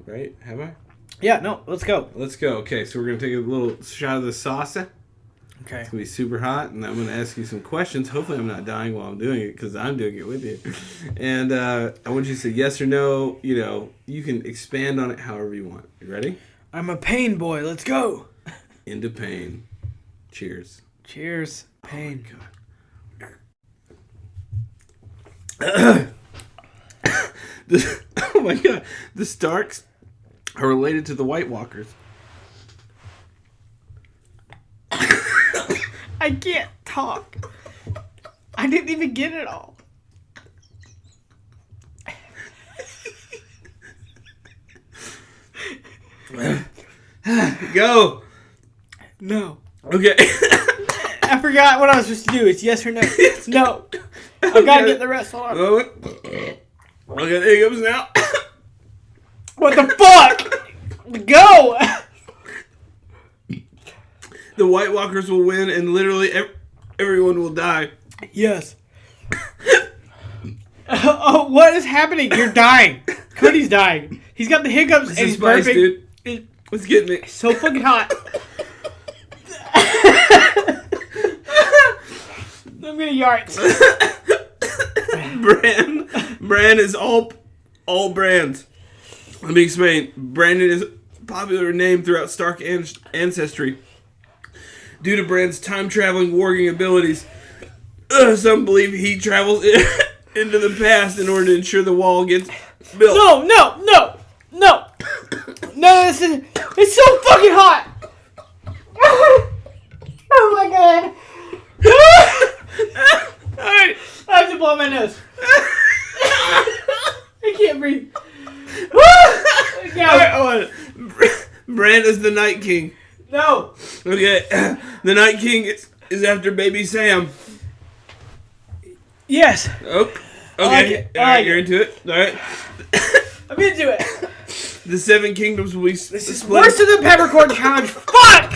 C: Right? Have I?
B: Yeah, no, let's go.
C: Let's go. Okay, so we're going to take a little shot of the salsa.
B: Okay.
C: It's going to be super hot, and I'm going to ask you some questions. Hopefully I'm not dying while I'm doing it, because I'm doing it with you. And I want you to say yes or no. You know, you can expand on it however you want. You ready?
B: I'm a pain boy. Let's go.
C: Into pain. Cheers.
B: Cheers. Pain.
C: Oh my god. The Starks are related to the White Walkers.
B: I can't talk. I didn't even get it all.
C: Go.
B: No.
C: Okay.
B: I forgot what I was supposed to do. It's yes or no. No. I gotta get the rest. Hold on.
C: Okay, there he goes now.
B: What the fuck? Go!
C: The White Walkers will win, and literally everyone will die.
B: Yes. Oh, what is happening? You're dying. Cody's dying. He's got the hiccups
C: This
B: and
C: is
B: he's
C: spice,
B: burping.
C: dude. It's getting me.
B: So fucking hot. I'm gonna yards.
C: Bran is all brands. Let me explain. Brandon is a popular name throughout Stark ancestry. Due to Bran's time-traveling warging abilities, some believe he travels into the past in order to ensure the wall gets built.
B: No, it's so fucking hot. Oh my god. Alright, I have to blow my nose. I can't breathe.
C: Bran is the Night King.
B: No.
C: Okay, the Night King is after Baby Sam.
B: Yes.
C: Oh, okay.
B: like it.
C: All right, you're into it. All right.
B: I'm into it.
C: The Seven Kingdoms will be
B: This is
C: split.
B: worse than the peppercorn challenge. Fuck.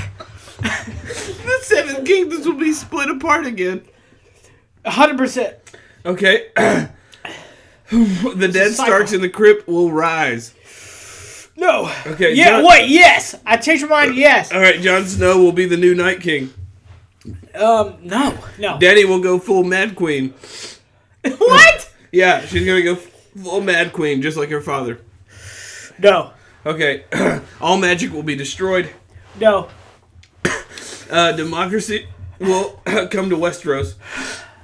C: The Seven Kingdoms will be split apart again.
B: 100%.
C: Okay. The dead Starks in the crypt will rise.
B: No.
C: Okay.
B: Yeah. Wait. Yes. I changed my mind. Yes.
C: All right. Jon Snow will be the new Night King.
B: No.
C: Dany will go full Mad Queen.
B: What?
C: Yeah, she's gonna go full Mad Queen, just like her father.
B: No.
C: Okay. All magic will be destroyed.
B: No.
C: Democracy will come to Westeros.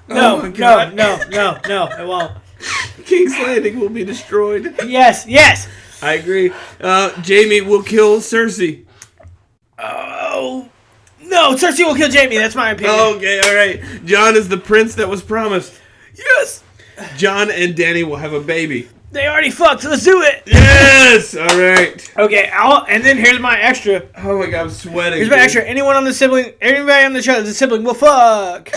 B: No.
C: Oh my God.
B: No. It won't.
C: King's Landing will be destroyed.
B: Yes.
C: I agree. Jaime will kill Cersei.
B: Oh. No, Cersei will kill Jaime. That's my opinion.
C: Okay, all right. Jon is the prince that was promised.
B: Yes.
C: Jon and Dany will have a baby.
B: They already fucked. Let's do it.
C: Yes. All right.
B: Okay. And then here's my extra.
C: Oh my God, I'm sweating.
B: Here's my extra. Anybody on the show that's a sibling will fuck.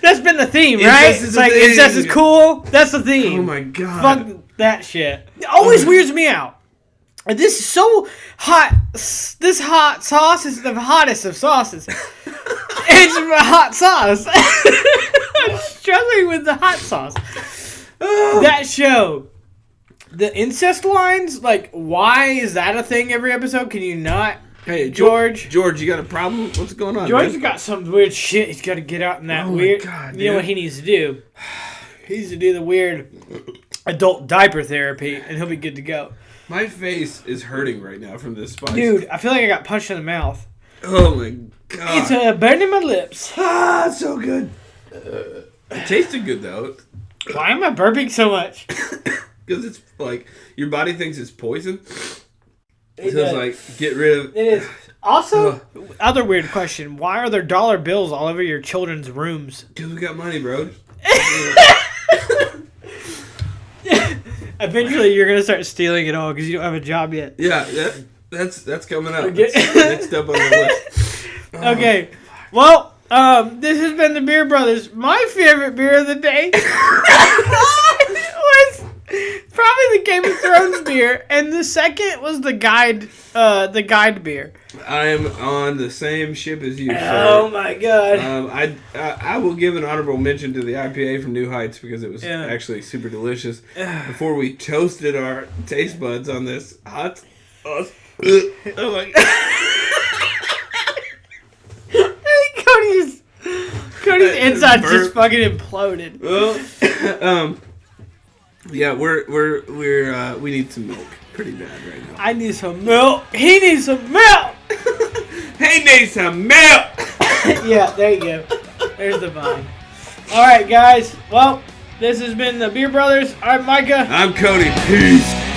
B: That's been the theme, right?
C: Incest is
B: It's
C: a
B: like
C: thing.
B: incest is cool. That's the theme.
C: Oh my God.
B: Fuck that shit. It always weirds me out. And this is so hot. This hot sauce is the hottest of sauces. It's a hot sauce. I'm struggling with the hot sauce. That show. The incest lines, like, why is that a thing every episode? Can you not?
C: Hey,
B: George,
C: you got a problem? What's going on?
B: George's
C: man?
B: got some weird shit. He's got to get out in that
C: Oh my
B: weird.
C: God,
B: you know what he needs to do? He needs to do the weird adult diaper therapy, and he'll be good to go.
C: My face is hurting right now from this spice.
B: Dude, I feel like I got punched in the mouth.
C: Oh my God.
B: It's burning my lips.
C: Ah, it's so good. It tasted good though.
B: Why am I burping so much?
C: Because it's like your body thinks it's poison.
B: It
C: So
B: does.
C: it's like get rid of.
B: It is. Also, other weird question: why are there dollar bills all over your children's rooms?
C: Because we got money, bro.
B: Eventually, you're gonna start stealing it all because you don't have a job yet.
C: Yeah, that's coming up.
B: Okay.
C: That's next up on the list.
B: Okay. Well, this has been the Beer Brothers. My favorite beer of the day was probably the Game of Thrones beer, and the second was the guide beer.
C: I am on the same ship as you, sir.
B: Oh my god!
C: I will give an honorable mention to the IPA from New Heights because it was actually super delicious. Before we toasted our taste buds on this hot, oh my god!
B: Cody's insides just fucking imploded.
C: Well, yeah, we need some milk pretty bad right now.
B: I need some milk. He needs some milk.
C: He needs some milk.
B: Yeah, there you go. There's the vine. All right, guys. Well, this has been the Beer Brothers. I'm Micah.
C: I'm Cody. Peace.